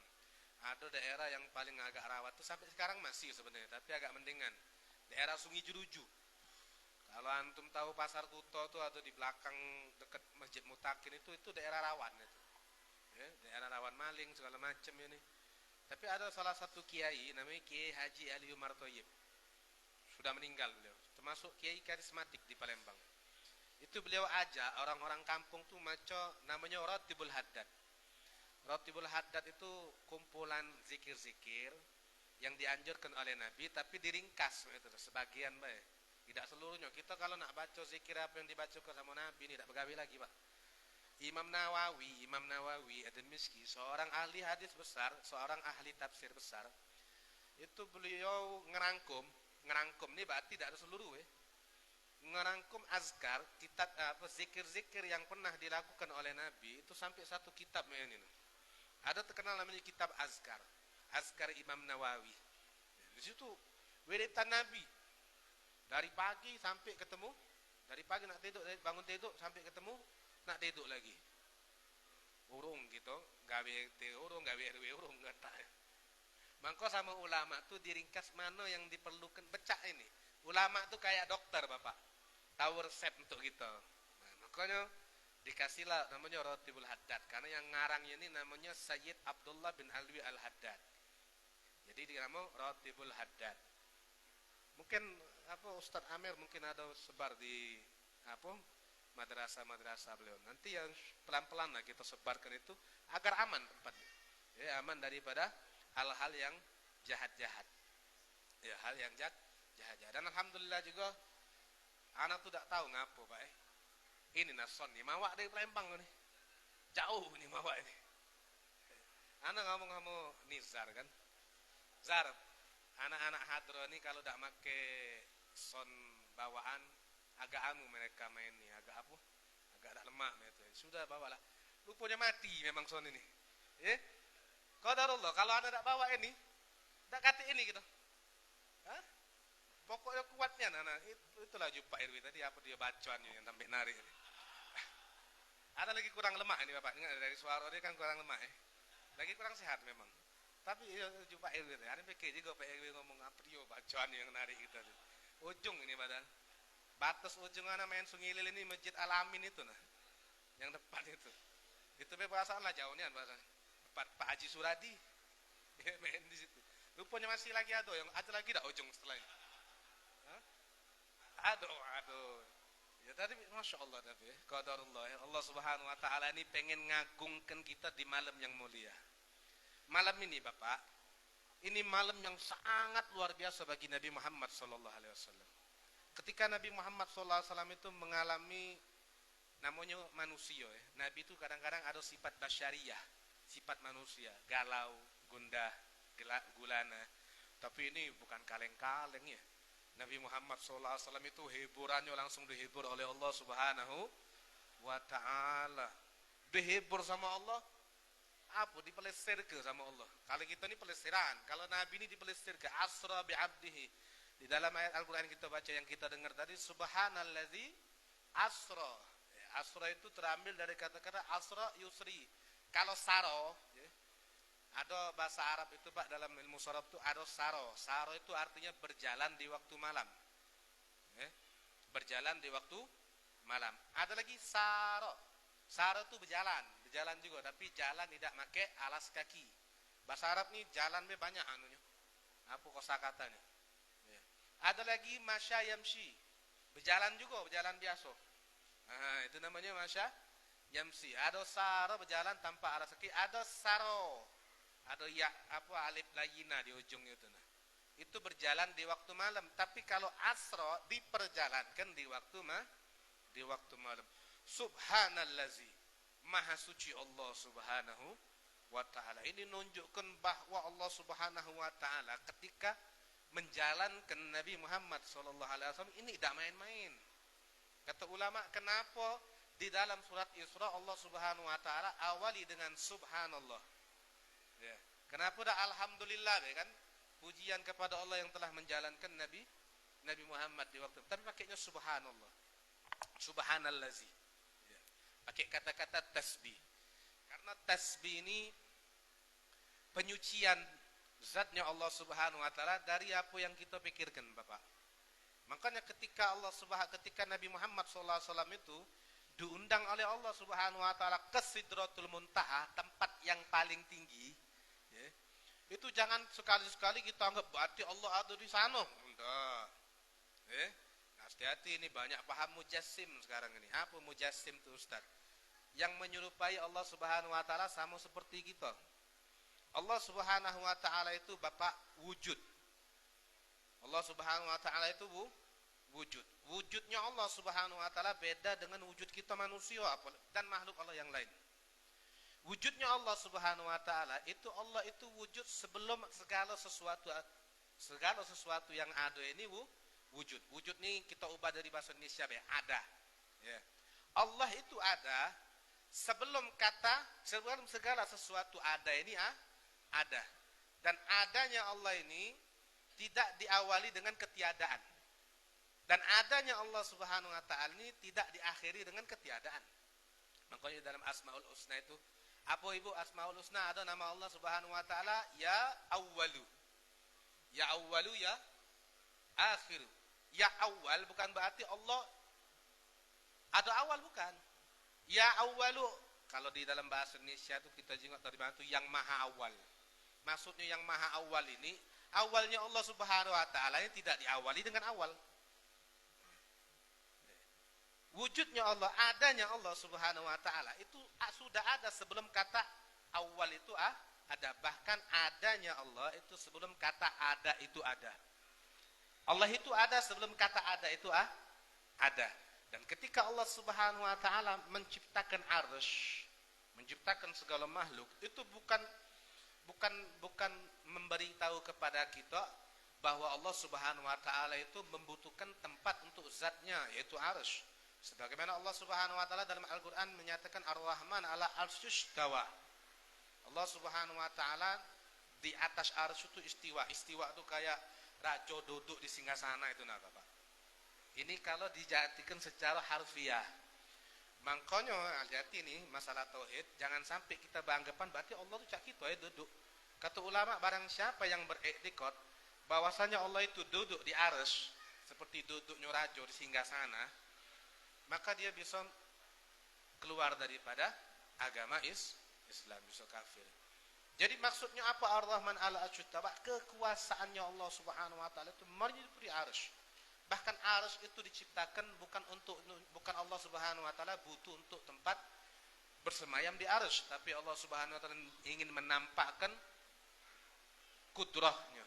Ada daerah yang paling agak rawat tuh sampai sekarang masih sebenarnya, tapi agak mendingan. Daerah Sungai Jeruju. Kalau antum tahu Pasar Kuto tuh atau di belakang dekat Masjid Mutakin itu daerah rawan itu. Ya, daerah rawan maling segala macam ini. Tapi ada salah satu kiai namanya Kiai Haji Ali Umar Thayyib. Sudah meninggal beliau. Termasuk kiai karismatik di Palembang. Itu beliau ajak orang-orang kampung tuh maca namanya Ratibul Haddad. Ratibul Haddad itu kumpulan zikir-zikir yang dianjurkan oleh Nabi tapi diringkas itu sebagian baik. Tidak seluruhnya. Kita kalau nak baca zikir apa yang dibacakan sama Nabi ini tidak begawi lagi, Pak. Imam Nawawi Ad-Dimashqi, seorang ahli hadis besar, seorang ahli tafsir besar. Itu beliau ngerangkum ini berarti tidak ada seluruh ngerangkum azkar, kitab zikir-zikir yang pernah dilakukan oleh Nabi itu sampai satu kitab ini. Ada terkenal namanya kitab Azkar Imam Nawawi. Di situ wiridan Nabi dari pagi sampai ketemu, dari pagi nak tidur, bangun tidur sampai ketemu nak tidur lagi. Urung gitu, gawe urung, gawe RW urung kata. Mangko sama ulama tuh diringkas mana yang diperlukan becak ini. Ulama tuh kayak dokter Bapak, tahu resep untuk gitu. Nah, makanya dikasihlah namanya Ratibul Haddad, karena yang ngarangnya ini namanya Sayyid Abdullah bin Alwi Al-Haddad. Jadi dinamakan Ratibul Haddad. Mungkin Ustadz Amir mungkin ada sebar di madrasah beliau. Nanti yang pelan-pelan lah kita sebarkan itu agar aman tempatnya. Ya, aman daripada hal-hal yang jahat-jahat. Ya, hal yang jahat-jahat. Dan alhamdulillah juga anak tuh tak tahu ngapo Pak ini nason nih, mawak dari Palembang nih. Jauh nih mawak ini. Anak ngomong Nizar kan. Zar, anak-anak hadro ini kalau tak make son bawaan agak mereka main nih, agak ada lemak gitu. Sudah bawalah. Rupanya mati memang son ini. Qadarullah, kalau anda tak bawa ini, tak kata ini gitu. Hah? Pokoknya kuatnya anak. Itulah Pak Irwi tadi dia bacoannya yang sampai narik ini. Ada lagi kurang lemak ini Bapak, ingat dari suara dia kan kurang lemak lagi kurang sehat memang. Tapi Pak Irwi tadi, ada pikir juga Pak Irwi ngomong aprio bacoannya yang narik gitu. Ujung ini badan. Batas ujung anak main Sungai Lil ini Masjid Al-Amin itu nah. Yang depan itu. Itu perasaan lah jauhnya bahasa. Pak Haji Suradi. Ya, main di situ. Rupanya masih lagi ada lagi dah ujung setelah ini. Hah? Aduh. Ya tadi Masya Allah tapi qadarullah. Allah Subhanahu Wa Taala ini pengen ngagungkan kita di malam yang mulia. Malam ini Bapak, ini malam yang sangat luar biasa bagi Nabi Muhammad SAW. Ketika Nabi Muhammad SAW itu mengalami namanya manusia Nabi itu kadang-kadang ada sifat basyariah, sifat manusia, galau, gundah, gulana. Tapi ini bukan kaleng-kaleng ya. Nabi Muhammad SAW itu hiburannya langsung dihibur oleh Allah Subhanahu Wa Ta'ala. Dihibur sama Allah, dipelesir ke sama Allah. Kalau kita ini pelesiran, kalau Nabi ini dipelesir ke asra bi'abdihi. Di dalam ayat Al-Quran kita baca yang kita dengar tadi, subhanallazi asra. Asra itu terambil dari kata-kata asra yusri. Kalau saro, ada bahasa Arab itu Pak, dalam ilmu sharaf itu ada saro. Saro itu artinya berjalan di waktu malam. Berjalan di waktu malam. Ada lagi saro. Saro itu berjalan juga, tapi jalan tidak pakai alas kaki. Bahasa Arab nih jalan banyak anunya. Apa kosakatanya? Ada lagi masya yamshi. Berjalan biasa. Nah, itu namanya masya yamshi. Ada saro berjalan tanpa alas kaki, ada saro. Ada alif layina di ujungnya itu nah. Itu berjalan di waktu malam, tapi kalau asra diperjalankan di waktu malam. Subhanallazi, maha suci Allah Subhanahu Wa Ta'ala. Ini menunjukkan bahwa Allah Subhanahu Wa Ta'ala ketika menjalankan Nabi Muhammad SAW ini tidak main-main. Kata ulama, kenapa di dalam surat Isra Allah Subhanahu Wa Ta'ala awali dengan Subhanallah. Ya. Kenapa dah alhamdulillah kan? Pujian kepada Allah yang telah menjalankan Nabi Muhammad di waktu. Tapi pakainya subhanallah. Subhanallazi. Ya. Pakai kata-kata tasbih. Karena tasbih ini penyucian zatnya Allah Subhanahu Wa Taala dari apa yang kita pikirkan, Bapak. Makanya ketika Nabi Muhammad SAW itu diundang oleh Allah Subhanahu Wa Taala ke Sidratul Muntaha, tempat yang paling tinggi, ya, itu jangan sekali-sekali kita anggap berarti Allah ada di sana. Enggak. Hati-hati, ini banyak paham mujassim sekarang ini. Apa mujassim itu Ustaz? Yang menyerupai Allah Subhanahu Wa Taala sama seperti kita. Allah Subhanahu Wa Taala itu Bapak wujud. Allah Subhanahu Wa Taala itu wujud. wujudnya Allah Subhanahu wa taala beda dengan wujud kita manusia dan makhluk Allah yang lain. Wujudnya Allah Subhanahu wa taala itu Allah itu wujud sebelum segala sesuatu yang ada ini wujud. Wujud ini kita ubah dari bahasa Indonesia ada. Ya. Allah itu ada sebelum segala sesuatu ada ini ada. Dan adanya Allah ini tidak diawali dengan ketiadaan. Dan adanya Allah Subhanahu wa taala ini tidak diakhiri dengan ketiadaan. Makanya dalam Asmaul Husna itu, apa Ibu Asmaul Husna ada nama Allah Subhanahu wa taala ya awwalu. Ya awwalu ya akhiru. Ya awal bukan berarti Allah ada awal, bukan. Ya awwalu kalau di dalam bahasa Indonesia itu kita jengok dari mana itu yang maha awal. Maksudnya yang maha awal ini awalnya Allah Subhanahu wa taala ini tidak diawali dengan awal. Wujudnya Allah, adanya Allah Subhanahu wa taala itu sudah ada sebelum kata awal itu ada. Bahkan adanya Allah itu sebelum kata ada itu ada. Allah itu ada sebelum kata ada itu ada. Dan ketika Allah Subhanahu wa taala menciptakan arsy, menciptakan segala makhluk, itu bukan memberitahu kepada kita bahwa Allah Subhanahu wa taala itu membutuhkan tempat untuk zatnya, yaitu arsy. Sebagaimana Allah Subhanahu wa taala dalam Al-Qur'an menyatakan Ar-Rahman 'ala arsy istawa. Allah Subhanahu wa taala di atas arsy itu istiwa. Istiwa itu kayak raja duduk di singgasana itu nah Bapak. Ini kalau dijadikan secara harfiah. Makanya hati-hati nih masalah tauhid, jangan sampai kita beranggapan berarti Allah itu cak kita duduk. Kata ulama, barang siapa yang beriktikad bahwasanya Allah itu duduk di arsy seperti duduknya raja di singgasana, maka dia bisa keluar daripada agama Islam, bisa kafir. Jadi maksudnya apa Ar-Rahman 'ala arsy istawa? Kekuasaannya Allah Subhanahu wa taala itu meliputi arsy. Bahkan arsy itu diciptakan bukan Allah Subhanahu wa taala butuh untuk tempat bersemayam di arsy, tapi Allah Subhanahu wa taala ingin menampakkan kudratnya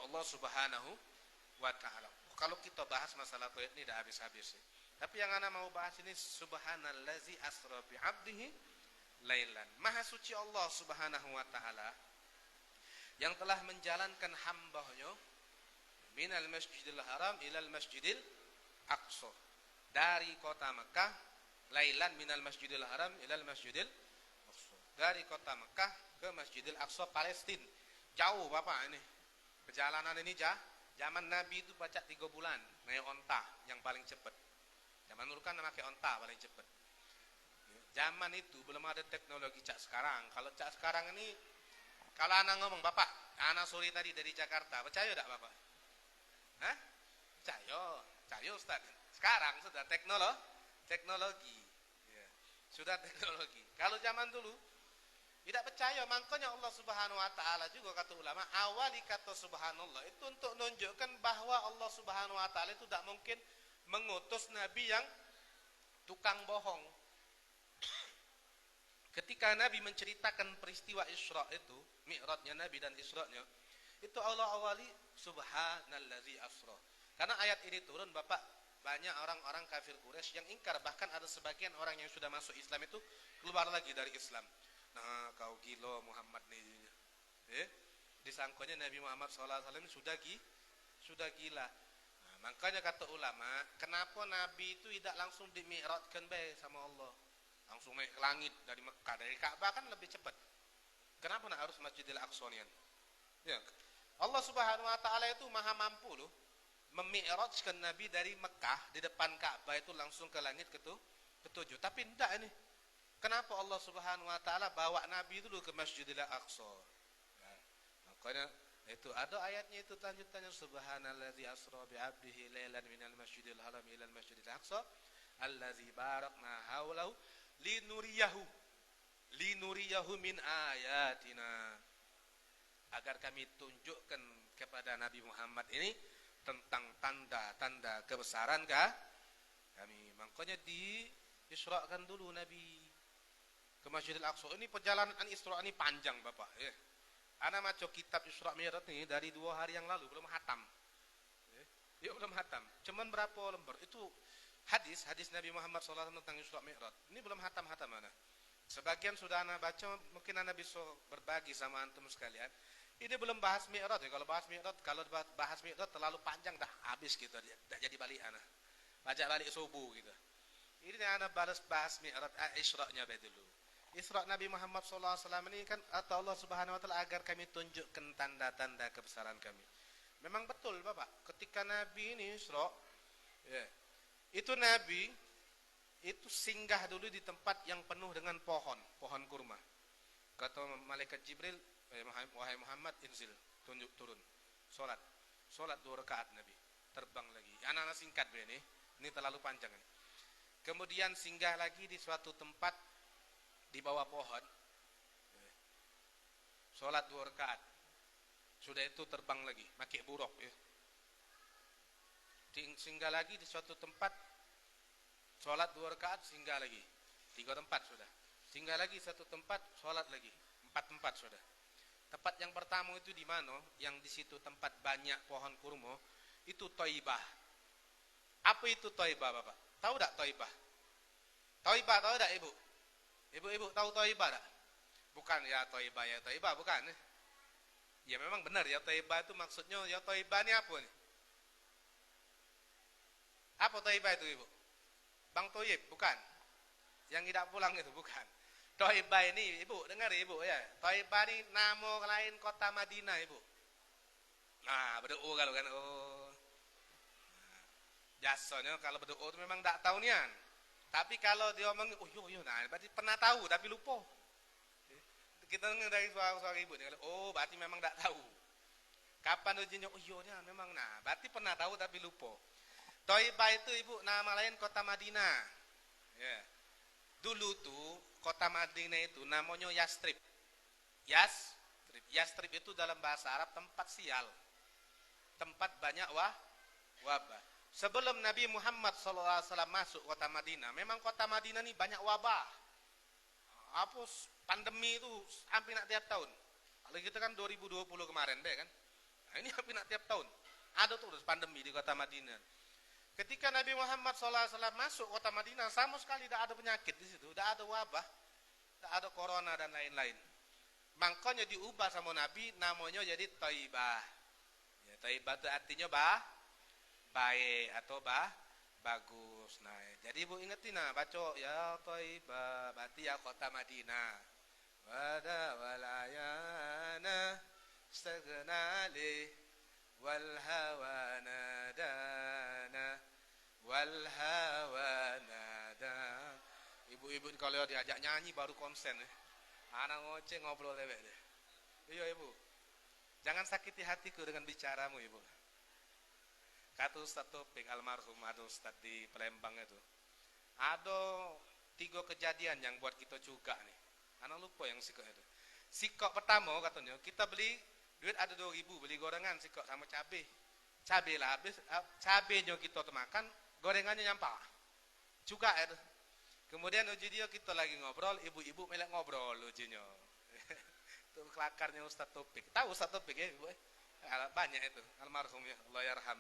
Allah Subhanahu wa taala. Kalau kita bahas masalah tauhid ini dah habis-habis. Tapi yang ana mau bahas ini subhanallazi asra bi 'abdihi lailan. Maha suci Allah Subhanahu wa taala yang telah menjalankan hamba-Nya minal masjidil haram ilal masjidil aqsa. Dari kota Mekah, lailan minal masjidil haram ilal masjidil aqsa. Dari kota Mekah ke Masjidil Aqsa Palestina. Jauh Bapak ini. Perjalanan ini zaman Nabi itu baca 3 bulan naik onta yang paling cepat. Zaman dulu kan pakai onta paling cepat. Zaman itu belum ada teknologi cak sekarang. Kalau cak sekarang ini, kalau anak ngomong, Bapak, anak sore tadi dari Jakarta, percaya tak Bapak? Hah? Percaya Ustaz. Sekarang sudah teknologi. Ya. Sudah teknologi. Kalau zaman dulu tidak percaya, makanya Allah Subhanahu wa taala juga kata ulama, awali kata subhanallah itu untuk menunjukkan bahwa Allah Subhanahu wa taala itu tidak mungkin mengutus nabi yang tukang bohong. Ketika Nabi menceritakan peristiwa Isra itu, Mi'rajnya Nabi dan Isra'nya, itu Allah awali subhanallazi asra. Karena ayat ini turun Bapak, banyak orang-orang kafir Quraisy yang ingkar, bahkan ada sebagian orang yang sudah masuk Islam itu keluar lagi dari Islam. Nah, kau gila Muhammad nih. Disangkanya Nabi Muhammad SAW sudah gila. Nah, makanya kata ulama, kenapa Nabi itu tidak langsung dimi'rajkan sama Allah? Langsung naik ke langit dari Mekah, dari Ka'bah kan lebih cepat. Kenapa nak harus Masjidil Aqsa nian? Ya. Allah Subhanahu wa taala itu maha mampu loh memi'rajkan Nabi dari Mekah di depan Ka'bah itu langsung ke langit ketujuh. Tapi tidak ini. Kenapa Allah Subhanahu wa taala bawa Nabi dulu ke Masjidil Aqsa? Ya. Makanya itu ada ayatnya itu lanjutannya subhanallazi asra bi 'abdihi lailan minal masjidil haram ilal masjidil aqsa allazi barakna haulahu linuriyahu min ayatina, agar kami tunjukkan kepada Nabi Muhammad ini tentang tanda-tanda kebesaran kami. Makanya diisrakan dulu Nabi ke Masjidil Aqsa. Ini perjalanan Isra ini panjang Bapak ya. Ana maca kitab Isra Mi'raj ini dari 2 hari yang lalu belum hatam. Dia belum hatam. Cuman berapa lembar? Itu hadis Nabi Muhammad SAW tentang Isra Mi'raj. Ini belum hatam-hatam ana. Sebagian sudah ana baca, mungkin ana bisa berbagi sama antum sekalian. Ini belum bahas Mi'raj ya. Kalau bahas Mi'raj terlalu panjang dah habis gitu. Dah jadi balik ana. Baca balik subuh gitu. Ini ana bahas Mi'raj Isra-nya dulu. Isra Nabi Muhammad SAW ini kan atau Allah Subhanahu wa taala agar kami tunjukkan tanda-tanda kebesaran kami. Memang betul Bapak, ketika Nabi ini Isra, ya, itu Nabi itu singgah dulu di tempat yang penuh dengan pohon kurma. Kata malaikat Jibril, wahai Muhammad, inzil, turun, solat 2 rakaat Nabi, terbang lagi. Anak-anak singkat ini terlalu panjang. Kemudian singgah lagi di suatu tempat di bawah pohon, solat 2 rakaat. Sudah itu terbang lagi, pakai buruk ya. Singgah lagi di suatu tempat, sholat 2 rakaat, singgah lagi. 3 tempat sudah. Singgah lagi satu tempat, sholat lagi. 4 tempat sudah. Tempat yang pertama itu di mana? Yang di situ tempat banyak pohon kurma, itu Thaibah. Apa itu Thaibah, Bapak? Tahu tak Thaibah? Thaibah tahu tak Ibu? Ibu-ibu tahu Thaibah tak? Bukan ya Thaibah bukan. Ya memang benar ya Thaibah itu maksudnya ya Thaibah ini apa nih? Apa Thaibah itu Ibu? Bang Toyib bukan? Yang tidak pulang itu bukan. Thaibah ini Ibu dengar Ibu ya. Thaibah ini nama lain kota Madinah Ibu. Nah berdoa kalau kan jasanya kalau berdoa itu memang tak tahu nian. Tapi kalau dia ngomong nah berarti pernah tahu tapi lupa. Kita dengar dari suara Ibu nih, berarti memang tak tahu. Kapan ujinya? Memang berarti pernah tahu tapi lupa. Thaibah itu Ibu nama lain kota Madinah. Ya. Dulu tuh kota Madinah itu namanya Yastrib. Yastrib itu dalam bahasa Arab tempat sial. Tempat banyak wabah. Sebelum Nabi Muhammad SAW masuk kota Madinah, memang kota Madinah ini banyak wabah. Pandemi itu hampir nak tiap tahun. Kalau kita kan 2020 kemarin deh kan. Nah, ini hampir nak tiap tahun. Ada terus pandemi di kota Madinah. Ketika Nabi Muhammad SAW masuk kota Madinah, sama sekali tidak ada penyakit di situ, tidak ada wabah, tidak ada corona dan lain-lain. Makanya diubah sama Nabi, namanya jadi Thaibah. Ya, Thaibah itu artinya baik atau bagus. Nah, jadi Ibu ingetin baca ya Thaibah, berarti ya kota Madinah. Wada walayana stagnali wal hawa nadana wal hawa nada. Ibu-ibu kalau diajak nyanyi baru konsen anak ngoceh ngobrol lewat deh. Iya Ibu, jangan sakiti hatiku dengan bicaramu Ibu. Kata Ustaz Topik almarhum, ada Ustaz di Palembang itu, ada 3 kejadian yang buat kita juga nih. Anak lupa yang sikok itu. Sikok pertama katanya kita beli duit ada 2.000 beli gorengan sikok sama cabai. Cabai lah habis, cabainya kita makan, gorengannya nyampah. Juga itu. Kemudian uji dia kita lagi ngobrol, ibu-ibu melek ngobrol ujinya. Itu kelakarnya Ustaz Topik. Tahu Ustaz Topik ya Ibu? Banyak itu almarhum ya, Allah yarham.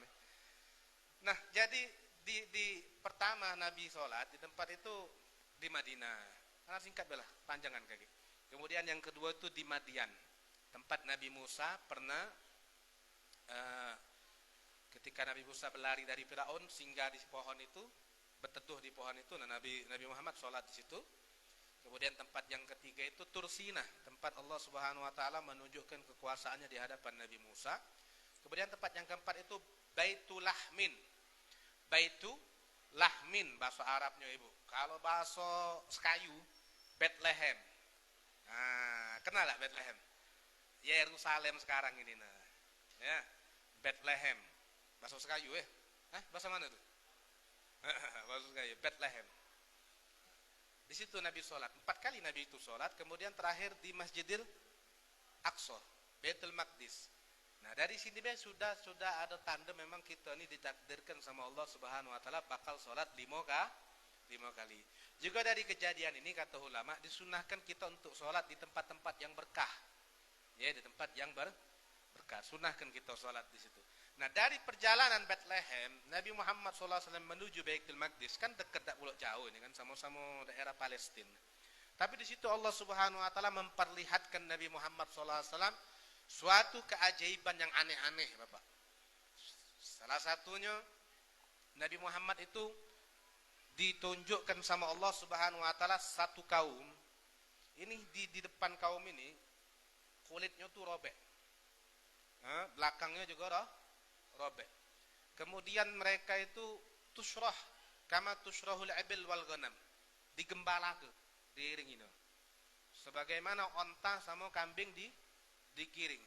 Nah, jadi di pertama Nabi sholat di tempat itu di Madinah. Karena singkat belah, panjangan kaki. Kemudian yang kedua itu di Madian, tempat Nabi Musa pernah ketika Nabi Musa berlari dari Firaun singgah di pohon itu, berteduh di pohon itu. Nah, Nabi Muhammad sholat di situ. Kemudian tempat yang ketiga itu Tursinah, tempat Allah Subhanahu Wa Taala menunjukkan kekuasaannya di hadapan Nabi Musa. Kemudian tempat yang keempat itu Baitul Lahmin. Baitul Lahmin bahasa Arabnya Ibu. Kalau bahasa Sekayu Bethlehem. Nah, kenal gak Bethlehem? Yerusalem sekarang ini nah. Ya, Bethlehem. Bahasa Sekayu ya? Bahasa mana tuh? Bahasa Sekayu, Bethlehem. Di situ Nabi sholat. 4 kali Nabi itu sholat. Kemudian terakhir di Masjidil Aqsa, Baitul Maqdis. Nah, dari sini sudah ada tanda memang kita ini ditakdirkan sama Allah Subhanahu Wa Taala bakal sholat 5 kali. Juga dari kejadian ini kata ulama disunahkan kita untuk sholat di tempat-tempat yang berkah. Ya, di tempat yang berkah. Sunahkan kita sholat di situ. Nah, dari perjalanan Bethlehem, Nabi Muhammad SAW menuju Baitul Maqdis, kan dekat tak pulak jauh ini kan, sama-sama daerah Palestina. Tapi di situ Allah Subhanahu wa taala memperlihatkan Nabi Muhammad SAW suatu keajaiban yang aneh-aneh, Bapak. Salah satunya Nabi Muhammad itu ditunjukkan sama Allah Subhanahu wa taala satu kaum. Ini di depan kaum ini kulitnya tuh robek. Belakangnya juga robek. Kemudian mereka itu tushrah kama tushrahul ibil wal ghanam. Digembala ke, diiringi. Sebagaimana onta sama kambing digiring.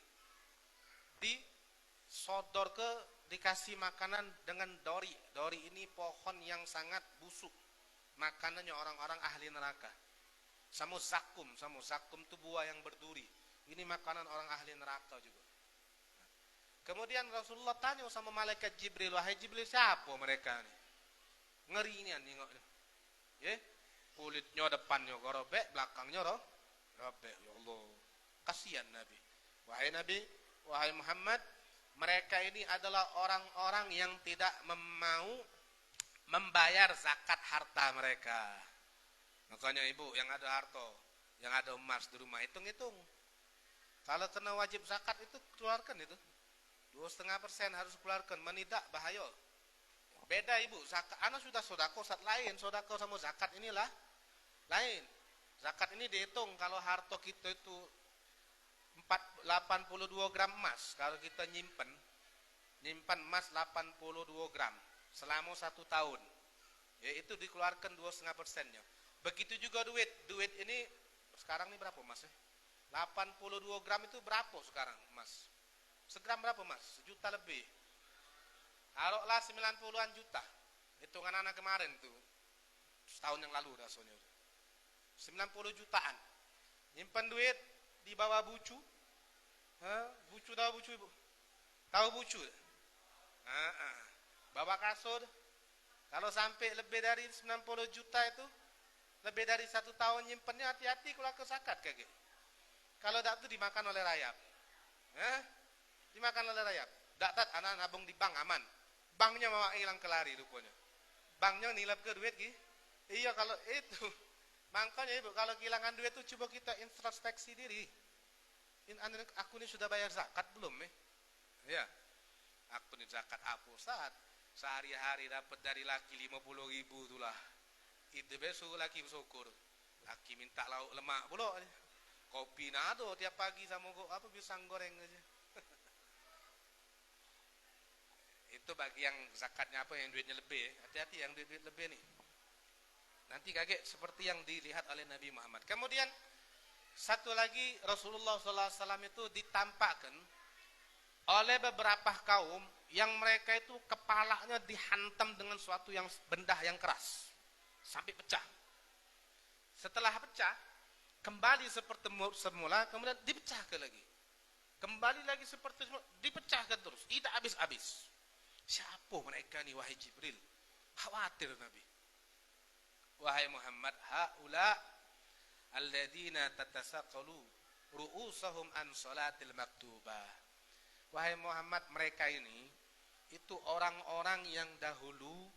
Disodor ke, dikasih makanan dengan dori. Dori ini pohon yang sangat busuk. Makanannya orang-orang ahli neraka. Sama zakum itu buah yang berduri. Ini makanan orang ahli neraka juga. Kemudian Rasulullah tanya sama malaikat Jibril, wahai Jibril, siapa mereka nih? Ngeri ini nengoknya. Ya, kulitnya depannya robek, belakangnya robek. Ya Allah, kasihan Nabi. Wahai Muhammad, mereka ini adalah orang-orang yang tidak mau membayar zakat harta mereka. Makanya ibu yang ada harta, yang ada emas di rumah, hitung-hitung. Kalau kena wajib zakat itu keluarkan itu. 2,5% harus keluarkan, menidak bahaya. Beda ibu, zakat, anak sudah sodako saat lain, sodako sama zakat inilah lain. Zakat ini dihitung kalau harta kita itu 82 gram emas, kalau kita nyimpen emas 82 gram selama 1 tahun, ya itu dikeluarkan 2,5%-nya. Begitu juga duit ini sekarang ini berapa mas? 82 gram itu berapa sekarang emas? Segram berapa mas? 1 juta lebih. Taruhlah 90-an juta. Hitungan anak kemarin tuh. Setahun yang lalu rasanya. 90 jutaan. Nyimpan duit di bawah bucu. Bucu tahu bucu ibu? Tahu bucu? Bawa kasur. Kalau sampai lebih dari 90 juta itu, lebih dari 1 tahun nyimpannya, hati-hati kalau ke zakat kayak gitu. Kalau tak itu dimakan oleh rayap. Dimakan oleh rayap. Tak anak nabung di bank aman. Banknya mau hilang kelari rupanya. Banknya nilap ke duit gitu. Iya kalau itu. Makanya ibu kalau kehilangan duit itu coba kita introspeksi diri. Aku ini sudah bayar zakat belum ya? Aku ini zakat apa Ustaz? Sehari-hari dapat dari laki 50.000 itulah. Itu besok laki bersyukur. Laki minta lauk lemak pula. Kopi nado tiap pagi sama pisang goreng aja. Itu bagi yang zakatnya apa, yang duitnya lebih. Hati-hati yang duit lebih nih. Nanti kaget seperti yang dilihat oleh Nabi Muhammad. Kemudian satu lagi, Rasulullah SAW itu ditampakkan oleh beberapa kaum yang mereka itu kepalanya dihantam dengan suatu yang benda yang keras sampai pecah. Setelah pecah, kembali seperti semula, kemudian dipecahkan lagi. Kembali lagi seperti semula, dipecahkan terus, tidak habis-habis. Siapa mereka nih wahai Jibril? Khawatir Nabi. Wahai Muhammad, haula alladzina tatasaqalu ru'usahum an salatil maktubah. Wahai Muhammad, mereka ini itu orang-orang yang dahulu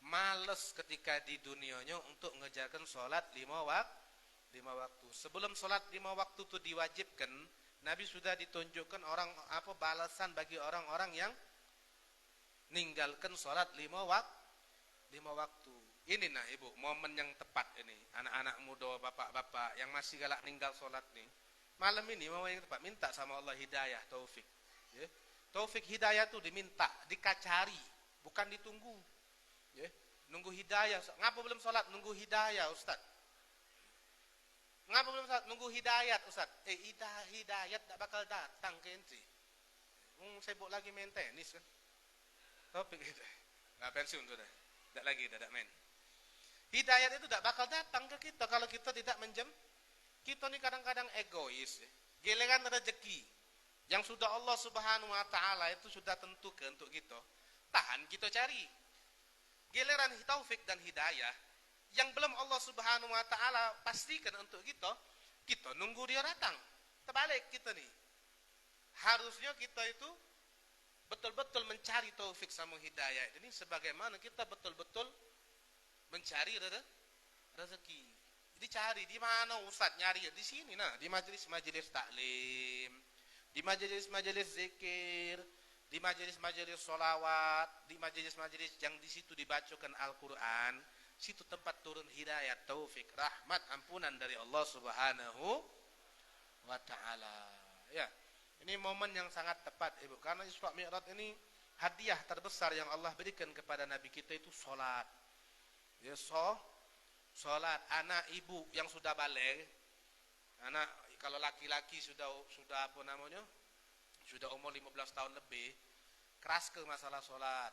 males ketika di dunianya untuk mengerjakan sholat 5 waktu. Sebelum sholat 5 waktu itu diwajibkan, Nabi sudah ditunjukkan balasan bagi orang-orang yang ninggalkan sholat 5 waktu. Ini nah ibu, momen yang tepat ini. Anak-anak muda, bapak-bapak yang masih galak ninggal sholat nih. Malam ini momen yang tepat, minta sama Allah hidayah, taufik. Ya. Taufik hidayah itu diminta, dikacari, bukan ditunggu. Ya. Nunggu hidayah. Ngapa belum sholat? Nunggu hidayah Ustaz. Ngapa belum sholat? Nunggu hidayat Ustaz. Hidayat tak bakal datang ke ente. Sibuk lagi main tenis kan. Topik itu. Nah, pensiun sudah. Tak lagi, tak main. Hidayat itu tak bakal datang ke kita kalau kita tidak Kita ni kadang-kadang egois. Giliran rezeki yang sudah Allah Subhanahu wa taala itu sudah tentukan untuk kita. Tahan kita cari. Giliran taufik dan hidayah yang belum Allah Subhanahu wa taala pastikan untuk kita nunggu dia datang. Terbalik kita nih. Harusnya kita itu betul-betul mencari taufik sama hidayah ini sebagaimana kita betul-betul mencari rezeki. Jadi cari di mana Ustaz nyari di sini nah, di majelis-majelis taklim, di majelis-majelis zikir, di majelis-majelis sholawat, di majelis-majelis yang di situ dibacakan Al-Qur'an, situ tempat turun hidayah, taufik, rahmat, ampunan dari Allah Subhanahu wa taala. Ya. Ini momen yang sangat tepat Ibu, karena Isra Mi'raj ini hadiah terbesar yang Allah berikan kepada Nabi kita itu salat. Ya, salat. Anak ibu yang sudah balik, anak kalau laki-laki sudah apa namanya? Sudah umur 15 tahun lebih, keras ke masalah salat.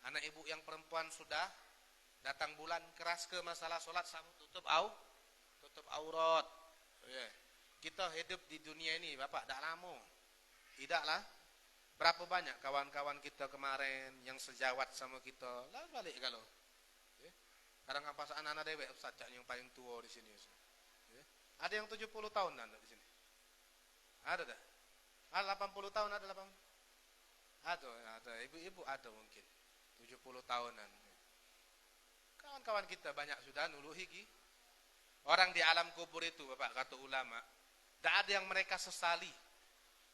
Anak ibu yang perempuan sudah datang bulan, keras ke masalah salat sama tutup aurat. Ya. Kita hidup di dunia ini, Bapak, tak lama. Tidaklah. Berapa banyak kawan-kawan kita kemarin yang sejawat sama kita, lah balik kalau. Ya. Kadang apa anak-anak dewek Ustaz yang paling tua di sini. Ya. Ada yang 70 tahun anak di sini. Ada dah. Ada 80 tahun ada 80. Ada. Ibu-ibu ada mungkin. 70 tahunan. Kawan-kawan kita banyak sudah nuluhi ki. Orang di alam kubur itu, Bapak, kata ulama, tidak ada yang mereka sesali.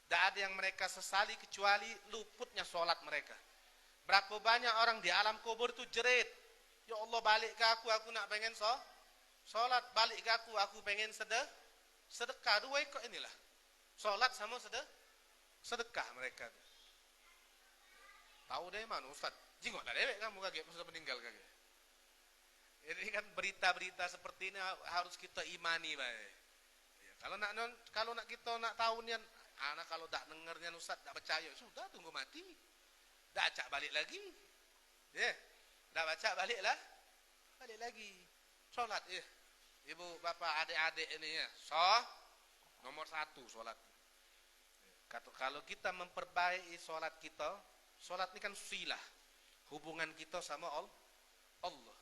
Tidak ada yang mereka sesali kecuali luputnya sholat mereka. Berapa banyak orang di alam kubur itu jerit, ya Allah balik ke aku nak pengen sholat, balik ke aku pengen sedekah. Dua ikut inilah. Sholat sama sedekah mereka. Tahu deh mana Ustaz? Jingok lah dewek kamu kaget sudah meninggal kaget. Ini kan berita-berita seperti ini harus kita imani, baik. Kalau nak kita nak tahu nian, anak kalau tak dengarnya Ustaz tak percaya, sudah tunggu mati. Tak acak balik lagi. Ya. Tak baca balik lagi. Salat ya. Ibu, bapak, adik-adik ini ya. Nomor 1 salat. Kalau kita memperbaiki salat kita, salat ini kan silah hubungan kita sama Allah.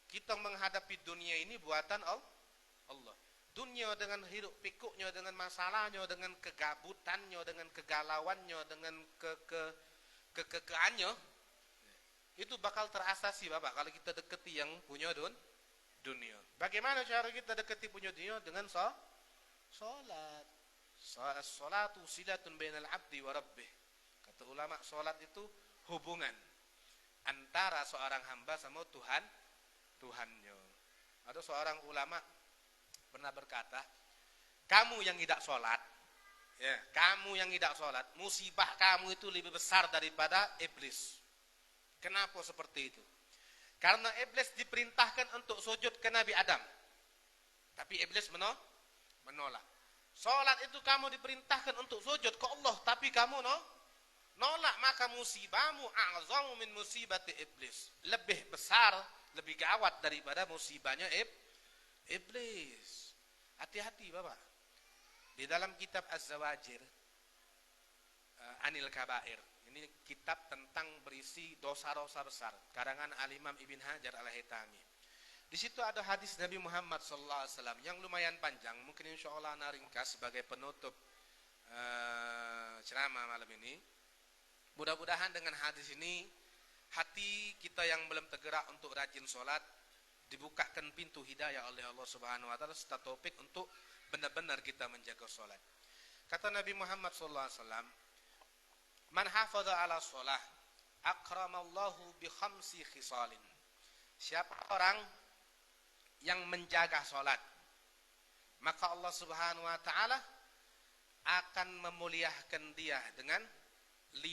Kita menghadapi dunia ini buatan Allah. Dunia dengan hidup pikuknya, dengan masalahnya, dengan kegabutannya, dengan kegalauannya, dengan kekeannya, itu bakal terasasi, Bapak, kalau kita deketi yang punya dunia. Bagaimana cara kita deketi punya dunia? Dengan salat. Salatu silatun bainal abdi wa rabbih. Kata ulama, salat itu hubungan antara seorang hamba sama Tuhannya. Ada seorang ulama pernah berkata, kamu yang tidak sholat, ya, kamu yang tidak sholat, musibah kamu itu lebih besar daripada iblis. Kenapa seperti itu? Karena iblis diperintahkan untuk sujud ke Nabi Adam, tapi iblis menolak. Sholat itu kamu diperintahkan untuk sujud ke Allah, tapi kamu nolak, maka musibahmu a'zamu min musibati iblis. Lebih besar, lebih gawat daripada musibahnya iblis. Hati-hati, Bapak. Di dalam kitab Az-Zawajir Anil Kabair, ini kitab tentang berisi dosa-dosa besar, karangan Al-Imam Ibn Hajar Al-Haytami. Di situ ada hadis Nabi Muhammad SAW yang lumayan panjang, mungkin insyaallah ana ringkas sebagai penutup ceramah malam ini. Mudah-mudahan dengan hadis ini hati kita yang belum tergerak untuk rajin sholat dibukakan pintu hidayah oleh Allah Subhanahu wa taala serta taufik untuk benar-benar kita menjaga sholat. Kata Nabi Muhammad SAW, man hafaza ala sholah akramallahu bi khamsi khisalin. Siapa orang yang menjaga sholat, maka Allah Subhanahu wa taala akan memuliakan dia dengan 5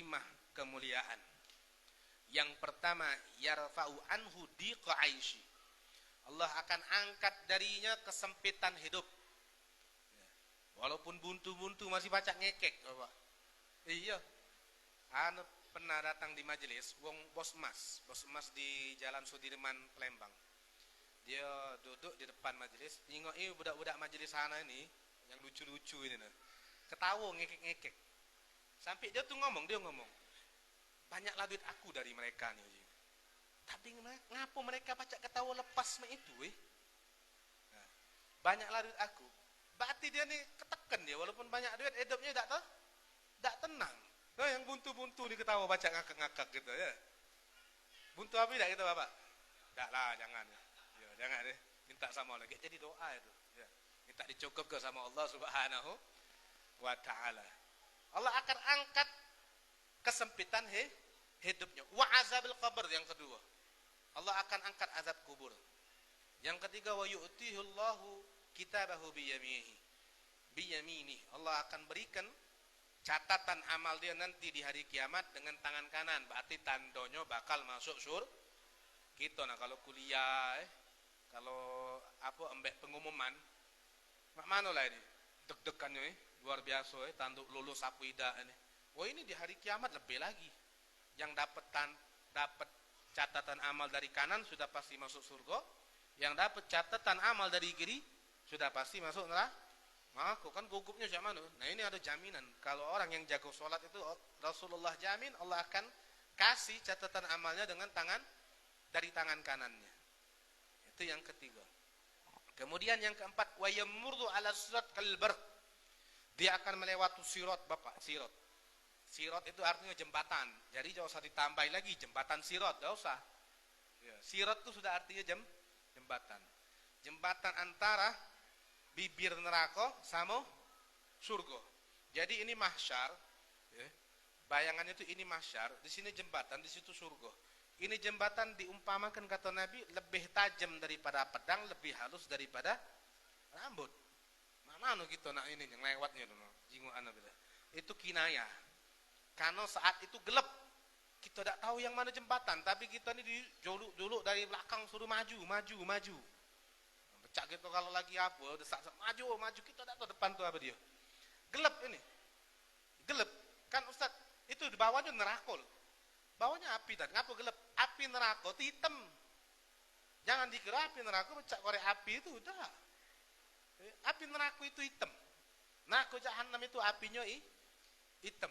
kemuliaan. Yang pertama, yarfa'u anhu diqa aishi. Allah akan angkat darinya kesempitan hidup. Walaupun buntu-buntu masih baca ngekek, Bapak. Iya. Ana pernah datang di majelis bos mas di Jalan Sudirman Palembang. Dia duduk di depan majelis, nengok budak-budak majelis sana ini yang lucu-lucu ini nah. Ketawa ngekek-ngekek. Sampai dia ngomong, banyaklah duit aku dari mereka nih. Tapi ngapa mereka pacak ketawa lepas itu nah, banyaklah duit aku. Berarti dia nih ketekan dia, walaupun banyak duit hidupnya tak tenang. Nah, yang buntu-buntu ni ketawa baca ngakak-ngakak gitu ya. Buntu apa tidak kita Bapak? Tak lah, jangan. Ya, jangan deh. Minta sama Allah. Jadi doa itu. Ya. Minta dicukup ke sama Allah Subhanahu wa taala. Allah akan angkat kesempitan hidupnya. Wa azabil qabr yang kedua. Allah akan angkat azab kubur. Yang ketiga wa yu'tihullahu kitabahu biyaminihi. Biyaminihi. Allah akan berikan catatan amal dia nanti di hari kiamat dengan tangan kanan. Berarti tandonyo bakal masuk kita nah kalau kuliah kalau apa embek pengumuman mak mana lah ini deg-degannya luar biasa tanduk lulus apa tidak ini. Wah ini di hari kiamat lebih lagi. Yang dapat catatan amal dari kanan sudah pasti masuk surga. Yang dapat catatan amal dari kiri sudah pasti masuk neraka. Aku kan gugupnya macam mana? Nah ini ada jaminan. Kalau orang yang jago sholat itu Rasulullah jamin Allah akan kasih catatan amalnya dengan dari tangan kanannya. Itu yang ketiga. Kemudian yang keempat, wa yamurru ala sirat kalbar. Dia akan melewati sirat Bapak, sirat. Sirat itu artinya jembatan. Jadi jangan usah ditambah lagi jembatan sirat, enggak usah. Ya, sirat itu sudah artinya jembatan. Jembatan antara bibir neraka sama surga. Jadi ini mahsyar, ya. Bayangannya itu ini mahsyar, di sini jembatan, di situ surga. Ini jembatan diumpamakan kata Nabi lebih tajam daripada pedang, lebih halus daripada rambut. Mana gitu nak ini yang lewatnya dulu, jinguan Nabi. Itu kinayah. Karena saat itu gelap, kita tidak tahu yang mana jembatan, tapi kita ini dijoluk-joluk dari belakang suruh maju. Becak gitu kalau lagi apa, desak maju, kita tak tahu depan tu apa dia. Gelap ini. Gelap. Kan Ustaz, itu di bawahnya neraka. Bawahnya api tadi. Ngapa gelap? Api neraka itu hitam. Jangan dikira api neraka becak korek api itu udah. Api neraka itu hitam. Neraka jahanam itu apinya hitam.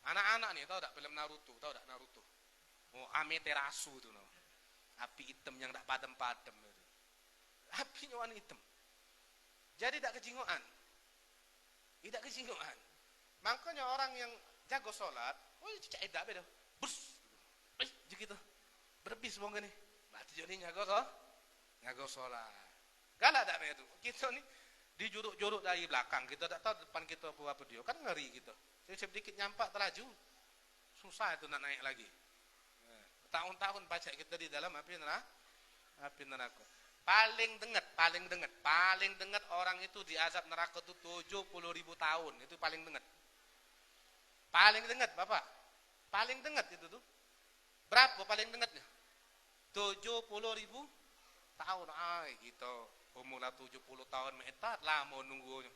Anak-anak nih tahu tak film Naruto, tahu tak Naruto? Oh, Amaterasu itu no. Api hitam yang tak padam-padam itu. Apinya warna hitam. Jadi tak kejingoan. Tidak kejingoan. Makanya orang yang jago sholat, oh itu cak edak beda. Bus. Gitu. Berbis bong ni. Berarti jadi nyago sholat. Galak tak beda tu. Kita ni dijuruk-juruk dari belakang. Kita tak tahu depan kita apa dia. Kan ngeri gitu. Jadi sedikit nyampak terlaju. Susah itu nak naik lagi. Tahun-tahun pacak kita di dalam api neraka. Paling dengat orang itu diazab neraka itu 70.000 tahun. Itu paling dengat. Paling dengat Bapak. Paling dengat itu tuh. Berapa paling dengatnya? 70.000 tahun. Gitu. Umur 70 tahun meetat lama nunggunya.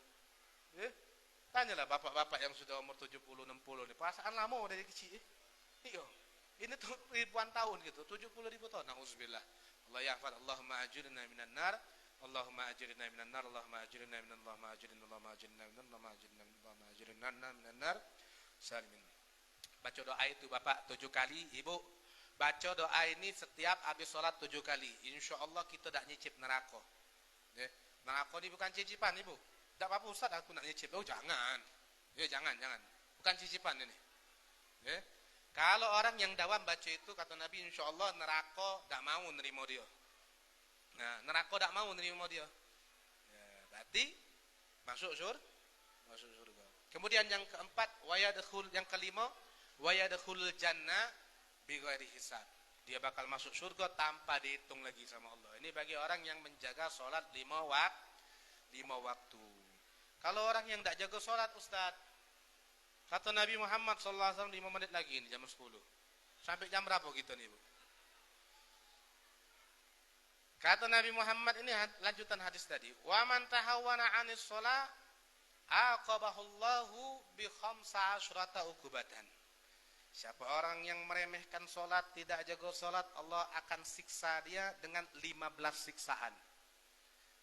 Tanyalah bapak-bapak yang sudah umur 70-60 nih. Perasaan lama dari kecil. Iya. Ini tuh ribuan tahun gitu. 70.000 tahun. Nauzubillah. Allah yahfad. Allahumma ajirna minan nar. Allahumma ajirna minan nar. Allahumma ajirna minan nar. Allahumma ajirna minan nar. Allahumma ajirna minan nar. Salimin. Baca doa itu Bapak 7 kali. Ibu baca doa ini setiap habis sholat 7 kali. Insya Allah kita tak nyicip neraka. Neraka ini bukan cicipan Ibu. Tak apa-apa Ustaz aku nak nyicip. Oh jangan. Ya jangan. Bukan cicipan ini. Kalau orang yang dawam baca itu kata Nabi insya Allah neraka tak mau nerima dia. Nah neraka tak mau nerima dia. Ya, berarti masuk surga. Kemudian yang keempat yang kelima wayadkhulul jannah bighairi hisab. Dia bakal masuk surga tanpa dihitung lagi sama Allah. Ini bagi orang yang menjaga sholat 5 waktu. Kalau orang yang tidak jaga sholat Ustaz, kata Nabi Muhammad SAW 5 menit lagi ini jam 10. Sampai jam berapa kita nih Bu? Kata Nabi Muhammad ini lanjutan hadis tadi. Wa man tahawwana 'anis shalah aqabahullahu bi 15 uqubatan. Siapa orang yang meremehkan sholat, tidak jaga sholat, Allah akan siksa dia dengan 15 siksaan.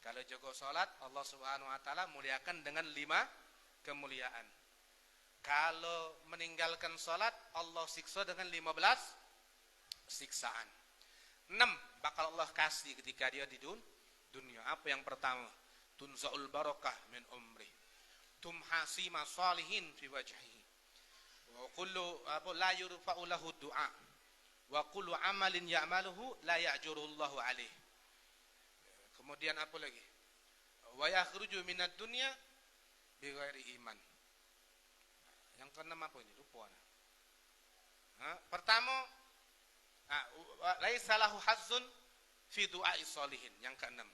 Kalau jaga sholat, Allah Subhanahu Wa Taala muliakan dengan 5 kemuliaan. Kalau meninggalkan sholat, Allah siksa dengan 15 siksaan. 6 bakal Allah kasih ketika dia di dunia. Apa yang pertama? Tunzaul barakah min umri. Tumhasi masalihin fi wajhihi. kullu apa la yurfa'u lahu du'a wa kullu amalin ya'maluhu la ya'jurullahu alaih. Kemudian apa lagi? Wa yakhruju minad dunya bighairi iman. Yang keenam apa ini? Lupa. Pertama, laisa lahu hazzun fi du'ai sholihin. Yang keenam.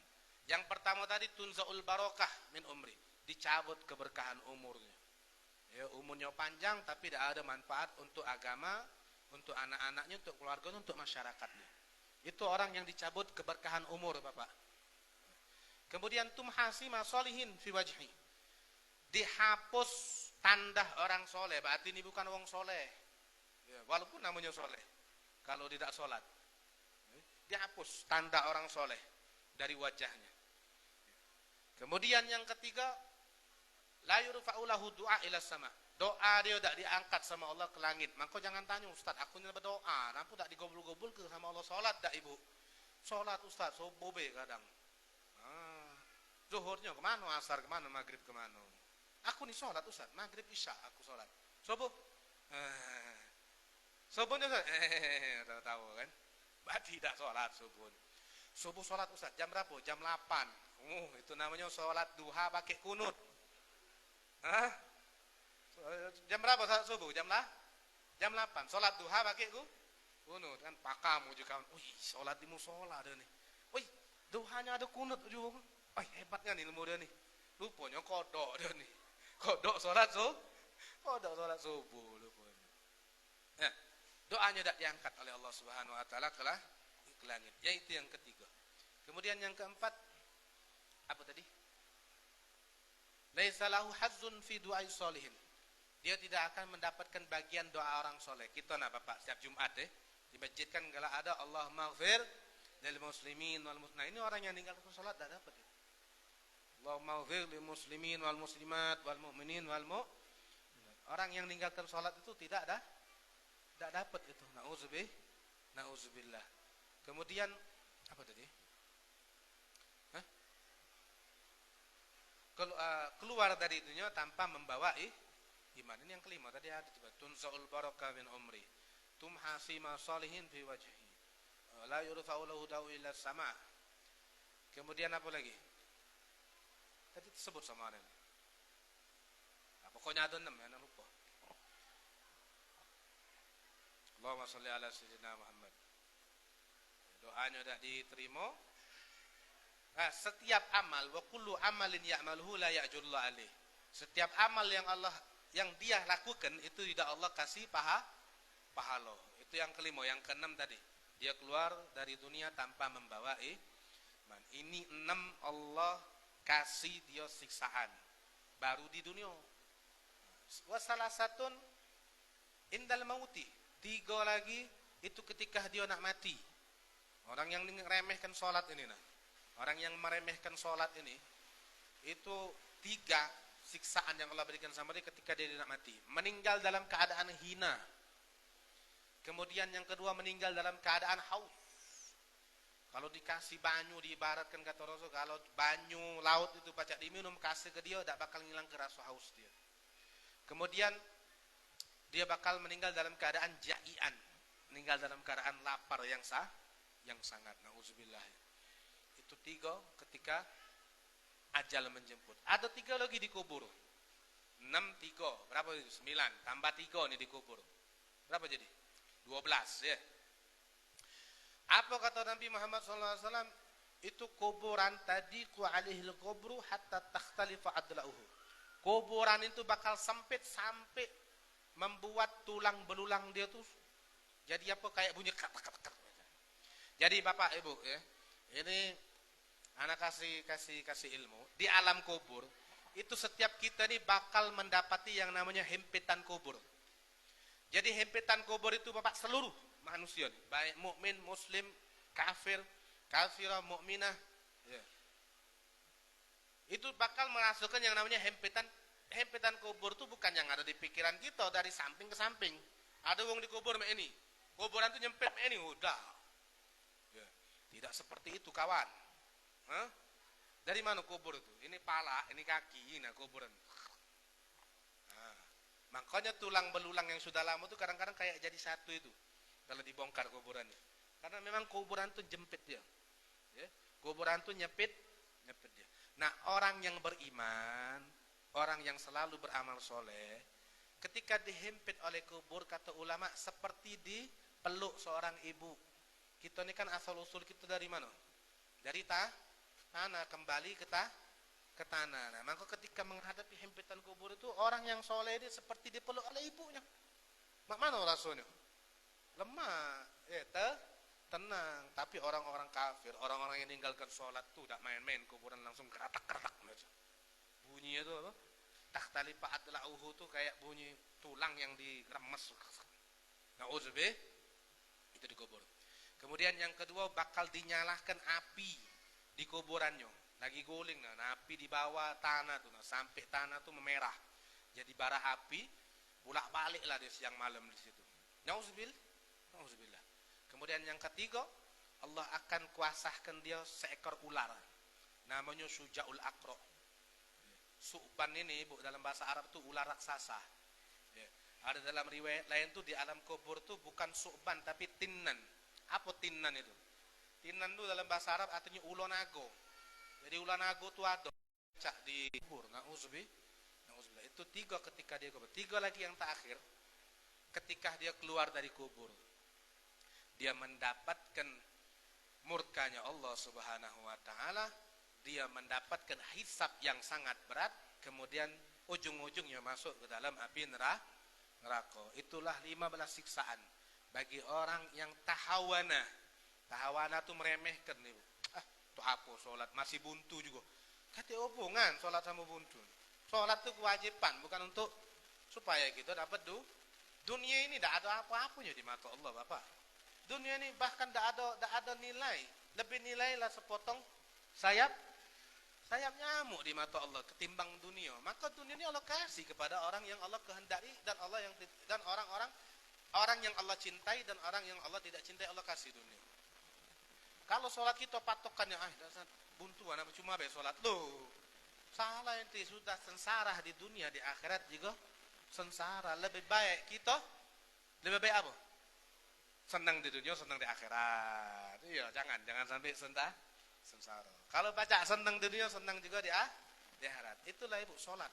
Yang pertama tadi tunzaul barokah min umri, dicabut keberkahan umurnya. Ya, umurnya panjang tapi tidak ada manfaat untuk agama, untuk anak-anaknya, untuk keluarganya, untuk masyarakatnya. Itu orang yang dicabut keberkahan umur, Bapak. Kemudian tumhasi ma sholihin fi wajhi. Dihapus tanda orang soleh, berarti ini bukan orang soleh. Ya, walaupun namanya soleh, kalau tidak sholat, dihapus tanda orang soleh dari wajahnya. Kemudian yang ketiga, la yurfa'u lahu du'a ila sama. Doa dia tidak diangkat sama Allah ke langit. Maka jangan tanya, Ustaz, aku ini berdoa, kenapa tak digobul-gobul ke sama Allah? Sholat tak ibu? Sholat Ustaz, subuh kadang. Zuhurnya kemana, asar kemana, maghrib kemana? Aku nih sholat Ustaz, maghrib isya aku sholat. Subuh? Subuhnya Ustaz? Tahu kan? Berarti tidak sholat subuh. Subuh sholat Ustaz, jam berapa? Jam 8. Itu namanya sholat duha pakai kunut. Jam berapa sholat subuh? Jam 8. Sholat duha pakai kunut. Kan pakamu juga. Wih, sholat di musola ada nih. Wih, duhanya ada kunut juga. Wih, hebatnya nih ilmu dia nih. Lupanya kodok dia nih. Kodok sholat subuh. Lupanya. Nah, doanya tidak diangkat oleh Allah Subhanahu Wa Taala ke langit. Yaitu yang ketiga. Kemudian yang keempat, apa tadi? Laisa lahu hazzun fi du'ai sholihin. Dia tidak akan mendapatkan bagian doa orang soleh. Kita nak Bapak setiap Jumat di masjid kan kalau ada Allahumma ighfir lil muslimin wal muslimat. Nah, ini orang yang meninggalkan salat tidak dapat. Allahumma ighfir lil muslimin wal muslimat wal mu'minin wal mu'minat. Orang yang meninggalkan salat itu tidak dapat itu. Nauzubillah. Kemudian apa tadi? Keluar dari dunia tanpa membawa iman. Ini yang kelima tadi ada tunzaul barakah min umri, tumhasi ma sholihin fi wajhi, la yurfa'u lahu da'u ila sama. Kemudian apa lagi? Tadi disebut sama orang. Pokoknya ada 6 ya, lupa. Allahumma sholli ala sayyidina Muhammad. Doanya tidak diterima. Setiap amal, wa kullu amalin ya'maluhu la ya'jurullahu alaih. Setiap amal yang dia lakukan itu tidak Allah kasih pahala. Itu yang kelima. Yang keenam tadi, dia keluar dari dunia tanpa membawa iman. Ini 6 Allah kasih dia siksaan baru di dunia. Wa salah satun indal mauti. 3 lagi itu ketika dia nak mati. Orang yang meremehkan sholat ini orang yang meremehkan sholat ini, itu 3 siksaan yang Allah berikan sama dia ketika dia nak mati. Meninggal dalam keadaan hina. Kemudian yang kedua, meninggal dalam keadaan haus. Kalau dikasih banyu, diibaratkan kata Rasul, kalau banyu laut itu pacak diminum, kasih ke dia, tak bakal ngilang ke rasa haus dia. Kemudian dia bakal meninggal dalam keadaan jai'an, meninggal dalam keadaan lapar yang sangat. Nauzubillah. Itu 3 ketika ajal menjemput. Ada 3 lagi dikubur. 6 3 berapa itu? 9 tambah 3 nih dikubur. Berapa jadi? 12 ya. Apa kata Nabi Muhammad SAW? Itu kuburan tadi ku alihil kubru hatta takhtalifa adla'uhu. Kuburan itu bakal sempit sampai membuat tulang belulang dia tuh jadi apa, kayak bunyi kat. Jadi Bapak Ibu ya, ini anak kasih ilmu di alam kubur itu setiap kita nih bakal mendapati yang namanya hempetan kubur. Jadi hempetan kubur itu Bapak seluruh manusia nih, baik mukmin, muslim, kafirah, mukminah ya. Itu bakal menghasilkan yang namanya hempetan kubur itu bukan yang ada di pikiran kita dari samping ke samping. Ada wong di kubur ini. Kuburan itu nyempet ini udah. Ya. Tidak seperti itu kawan. Dari mana kubur itu? Ini pala, ini kaki, ini kuburan. Makanya tulang belulang yang sudah lama tuh kadang-kadang kayak jadi satu itu kalau dibongkar kuburannya. Karena memang kuburan tuh jempit dia. Ya. Kuburan tuh nyepit dia. Nah, orang yang beriman, orang yang selalu beramal soleh, ketika dihimpit oleh kubur, kata ulama, seperti dipeluk seorang ibu. Kita ini kan asal usul kita dari mana? Dari tanah, kembali ke tanah. Nah, maka ketika menghadapi himpitan kubur itu, orang yang soleh ini seperti dipeluk oleh ibunya. Mak mana rasanya? Lemah, tenang. Tapi orang-orang kafir, orang-orang yang meninggalkan sholat tuh tidak main-main, kuburan langsung keratak-keratak macam. Bunyinya itu apa? Takhtali fa'at la'uhu tuh kayak bunyi tulang yang diremes. Na'udzubillah, itu di kubur. Kemudian yang kedua, bakal dinyalahkan api di kuburannya. Lagi guling, nah api di bawah tanah tuh, nah, sampai tanah tuh memerah. Jadi bara api, bolak-balik lah dia siang malam di situ. Na'udzubillah. Kemudian yang ketiga, Allah akan kuasahkan dia seekor ular. Namanya Syuja'ul Aqra. Su'ban ini, Bu, dalam bahasa Arab itu ular raksasa. Ya. Ada dalam riwayat lain tuh di alam kubur tuh bukan su'ban tapi tinnan. Apa tinnan itu? Tinnan itu dalam bahasa Arab artinya ulo nago. Jadi ulo nago itu ada cak di kubur. Na'udzubillah. Itu tiga ketika dia kubur. Tiga lagi yang terakhir. Ketika dia keluar dari kubur, dia mendapatkan murkanya Allah Subhanahu wa taala, dia mendapatkan hisab yang sangat berat, kemudian ujung-ujungnya masuk ke dalam api neraka. Itulah 15 siksaan bagi orang yang tahawana. Tahawana itu meremehkan nih. Itu apa sholat masih buntu juga. Kata hubungan sholat sama buntu. Sholat itu kewajiban, bukan untuk supaya kita dapat dunia ini tidak ada apa-apanya di mata Allah, Bapak. Dunia ini bahkan tidak ada nilai. Lebih nilai lah sepotong sayap nyamuk di mata Allah ketimbang dunia. Maka dunia ini Allah kasih kepada orang yang Allah kehendaki dan orang yang Allah cintai dan orang yang Allah tidak cintai, Allah kasih dunia. Kalau sholat kita patokannya dasar buntuan apa cuma sholat loh. Salah ente, sudah sengsara di dunia, di akhirat juga sengsara. Lebih baik apa? Senang di dunia, senang di akhirat. Iya, jangan sampai sengsara. Kalau baca senang di dunia, senang juga di akhirat. Itulah ibu sholat.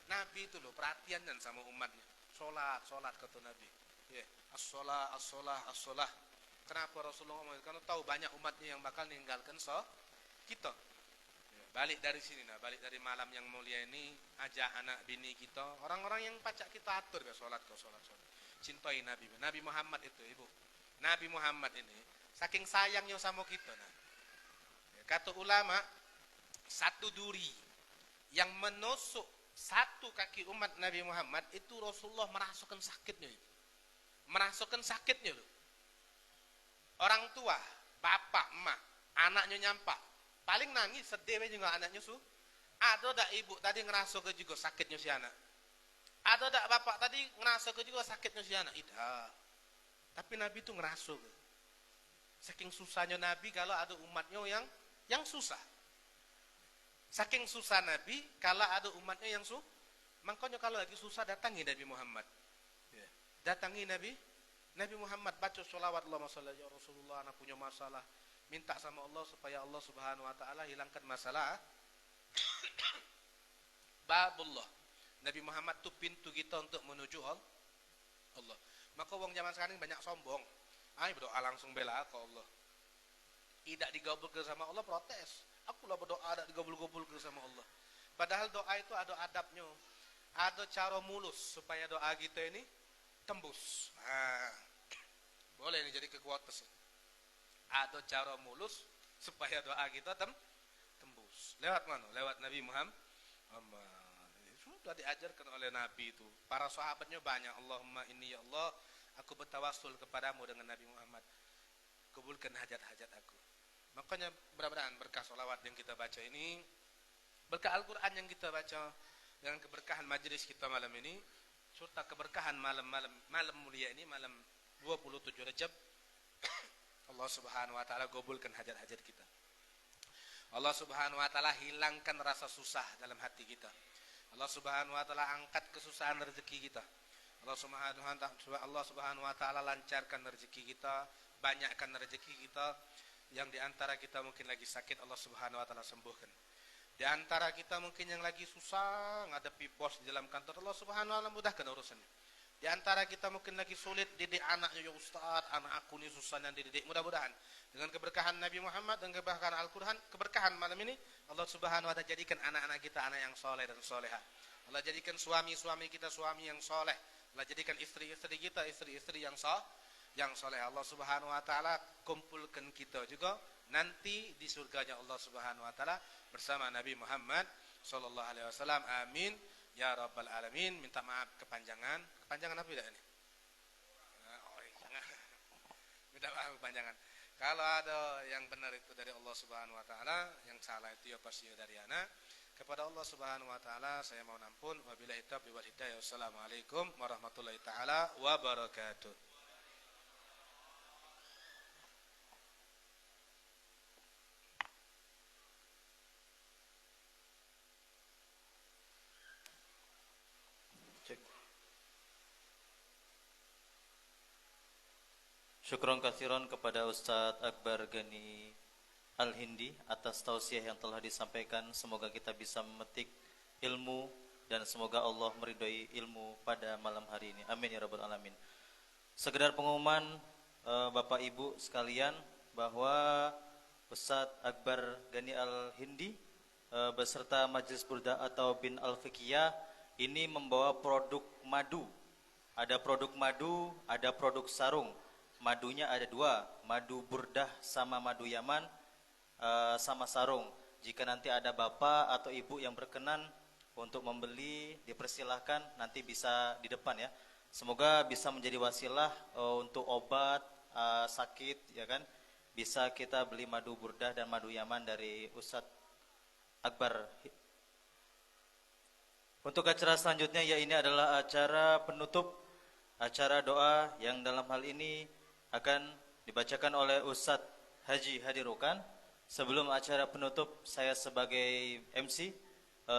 Nabi itu loh perhatian sama umatnya. Sholat kata Nabi. As-sholah. Kenapa Rasulullah ngomong? Karena tahu banyak umatnya yang bakal meninggalkan kita. Balik dari sini, balik dari malam yang mulia ini, ajak anak bini kita, orang-orang yang pacak kita atur ke sholat. Cintai Nabi Muhammad itu, ibu. Nabi Muhammad ini saking sayangnya sama kita. Kata ulama, satu duri yang menusuk satu kaki umat Nabi Muhammad itu Rasulullah merasakan sakitnya itu. Merasakan sakitnya loh. Orang tua, bapak, emak, anaknya nyampak, paling nangis sedih juga anaknya Ada tak ibu tadi ngerasa ke juga sakitnya si anak? Ada tak bapak tadi ngerasa ke juga sakitnya si anak? Tidak. Tapi Nabi itu ngerasa ke. Saking susahnya Nabi kalau ada umatnya yang susah. Saking susah Nabi kalau ada umatnya yang makanya kalau lagi susah datangi Nabi Muhammad. Datangi Nabi Muhammad, baca sholawat Allahumma sholli ala Rasulullah, anak punya masalah, minta sama Allah supaya Allah Subhanahu wa taala hilangkan masalah. Babullah. Nabi Muhammad itu pintu kita untuk menuju Allah. Maka wong zaman sekarang banyak sombong. Berdoa langsung bela ke Allah. Tidak digabulkan sama Allah, protes. Akulah berdoa tidak digabul-gabulkan sama Allah. Padahal doa itu ada adabnya. Ada cara mulus supaya doa kita ini tembus. Boleh ini jadi kekuatan. Ada cara mulus supaya doa kita tembus. Lewat mana? Lewat Nabi Muhammad. Sudah diajarkan oleh Nabi itu. Para sahabatnya banyak. Allahumma inni ya Allah, aku bertawassul kepadamu dengan Nabi Muhammad. Kabulkan hajat-hajat aku. Makanya mudah-mudahan berkah sholawat yang kita baca ini, berkah Al-Quran yang kita baca, dengan keberkahan majelis kita malam ini, serta keberkahan malam mulia ini, malam 27 Rajab, Allah Subhanahu wa taala kabulkan hajat-hajat kita. Allah Subhanahu wa taala hilangkan rasa susah dalam hati kita. Allah Allah Subhanahu wa taala angkat kesusahan rezeki kita. Allah Subhanahu wa taala lancarkan rezeki kita, banyakkan rezeki kita. Yang diantara kita mungkin lagi sakit, Allah Subhanahu wa taala sembuhkan. Di antara kita mungkin yang lagi susah ngadepi bos di dalam kantor, Allah Subhanahu wa taala mudahkan urusannya. Di antara kita mungkin lagi sulit didik anaknya, ya Ustaz, anak aku ini susah yang dididik. Mudah-mudahan dengan keberkahan Nabi Muhammad dan keberkahan Al-Qur'an, keberkahan malam ini, Allah Subhanahu wa taala jadikan anak-anak kita anak yang soleh dan soleha. Allah jadikan suami-suami kita suami yang soleh. Allah jadikan istri-istri kita istri-istri yang soleh. Allah Subhanahu wa taala kumpulkan kita juga nanti di surganya Allah Subhanahu wa taala bersama Nabi Muhammad sallallahu alaihi wasallam. Amin ya rabbal alamin. Minta maaf kepanjangan. Kepanjangan apa tidak ini? Jangan. Minta maaf kepanjangan. Kalau ada yang benar itu dari Allah Subhanahu wa taala, yang salah itu ya pasti dari anak. Kepada Allah Subhanahu wa taala saya mohon ampun. Wabillahi taufiq wal hidayah. Wassalamualaikum warahmatullahi taala wabarakatuh. Syukron katsiran kepada Ustadz Akbar Gani Al-Hindi atas tausiah yang telah disampaikan. Semoga kita bisa memetik ilmu dan semoga Allah meridhai ilmu pada malam hari ini. Amin ya rabbal alamin. Sekedar pengumuman Bapak Ibu sekalian bahwa Ustadz Akbar Gani Al-Hindi beserta Majelis Burdah atau Bin Al-Fiqiyah ini membawa produk madu. Ada produk madu, ada produk sarung. Madunya ada dua, madu burdah sama madu Yaman sama sarung. Jika nanti ada bapak atau ibu yang berkenan untuk membeli, dipersilahkan nanti bisa di depan ya. Semoga bisa menjadi wasilah untuk obat sakit ya kan. Bisa kita beli madu burdah dan madu Yaman dari Ustadz Akbar. Untuk acara selanjutnya ya ini adalah acara penutup, acara doa yang dalam hal ini akan dibacakan oleh Ustadz Haji Hadirukan. Sebelum acara penutup, saya sebagai MC,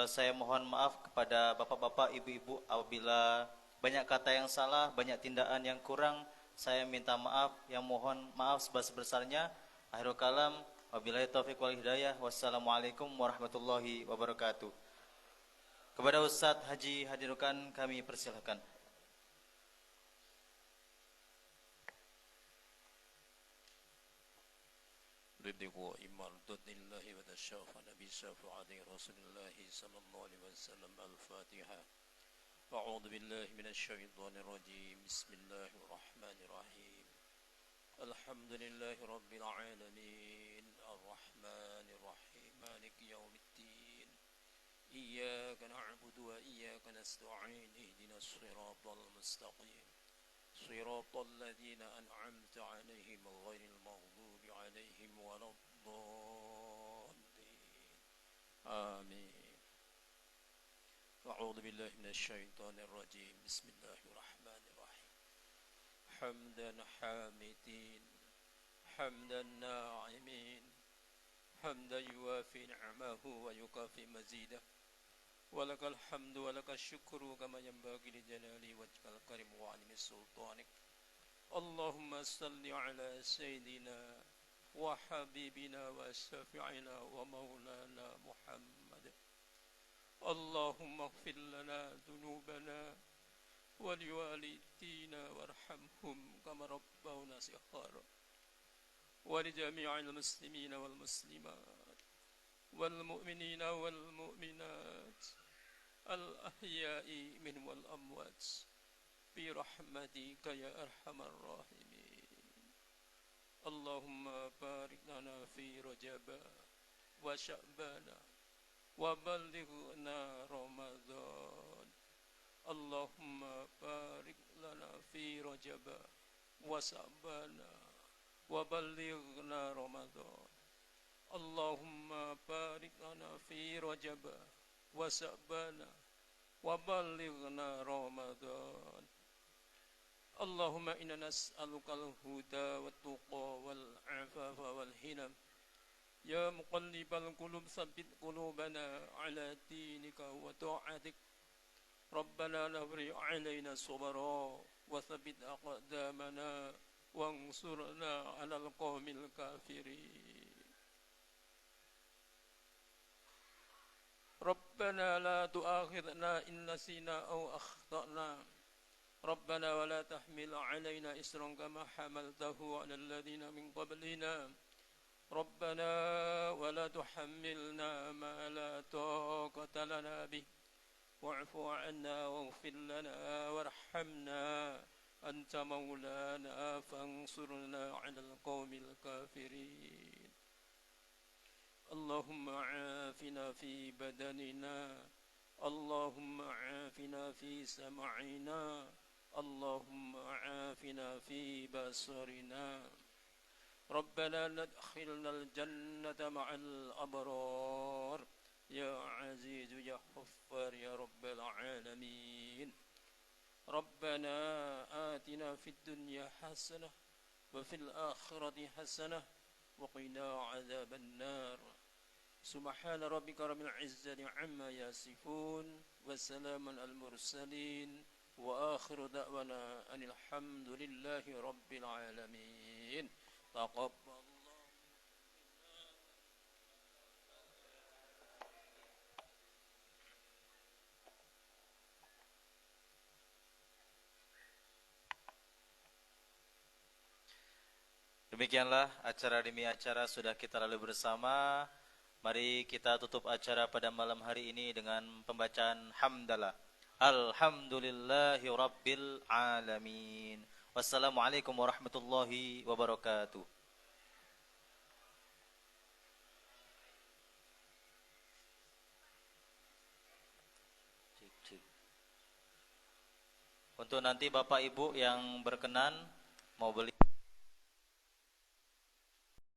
saya mohon maaf kepada bapak-bapak, ibu-ibu apabila banyak kata yang salah, banyak tindakan yang kurang. Saya minta maaf, yang mohon maaf sebesar-besarnya. Akhirul kalam, wabillahi taufiq wal hidayah. Wassalamualaikum warahmatullahi wabarakatuh. Kepada Ustadz Haji Hadirukan kami persilahkan. وإمام ضد الله وتشافى نبي شافع رسول الله صلى الله عليه وسلم. الفاتحة. أعوذ بالله من الشيطان الرجيم. بسم الله الرحمن الرحيم. الحمد لله رب العالمين الرحمن الرحيم مالك يوم الدين إياك نعبد وإياك نستعين اهدنا الصراط المستقيم صراط الذين أنعمت عليهم غير المغضوب عليهم ولا الضالين آمين. أعوذ بالله من الشيطان الرجيم. بسم الله الرحمن الرحيم. حمدا حامدين حمدا ناعمين حمدا يوافي نعمه ويكافئ مزيده ولك الحمد ولك الشكر كما ينبغي لجلال وجهك الكريم وعظيم سلطانك. اللهم صل على سيدنا وحبيبنا وشفيعنا ومولانا محمد. اللهم اغفر لنا ذنوبنا ولوالدينا وارحمهم كما ربونا صغارا ولجميع المسلمين والمسلمات والمؤمنين والمؤمنات الأحياء منهم والأموات برحمتك يا أرحم الراحمين. اللهم بارك لنا في رجب وشعبان وبلغنا رمضان. اللهم بارك لنا في رجب وشعبان وبلغنا رمضان. اللهم بارك لنا في رجب وشعبان وبلغنا رمضان. اللهم إنا نسألك الهدى والتقى والعفاف والغنى. يا مقلب القلوب ثبت قلوبنا على دينك وطاعتك ربنا نفرغ علينا صبرا وثبت أقدامنا وانصرنا على القوم الكافرين ربنا لا تؤاخذنا إن نسينا أو أخطأنا ربنا ولا تحمل علينا إصرا كما حملته على الذين من قبلنا ربنا ولا تحملنا ما لا طاقة لنا به واعف عنا واغفر لنا وارحمنا أنت مولانا فانصرنا على القوم الكافرين اللهم عافنا في بدننا اللهم عافنا في سمعنا اللهم عافنا في بصرنا ربنا ندخلنا الجنة مع الأبرار يا عزيز يا غفار يا رب العالمين ربنا آتنا في الدنيا حسنة وفي الآخرة حسنة وقنا عذاب النار سبحان ربك رب العزة عما يصفون وسلام على المرسلين وآخر دعوانا أن الحمد لله رب العالمين تقبل الله Demikianlah acara demi acara sudah kita lalui bersama. Mari kita tutup acara pada malam hari ini dengan pembacaan hamdalah. Alhamdulillahi Rabbil Alamin. Wassalamualaikum warahmatullahi wabarakatuh. Untuk nanti Bapak Ibu yang berkenan mau beli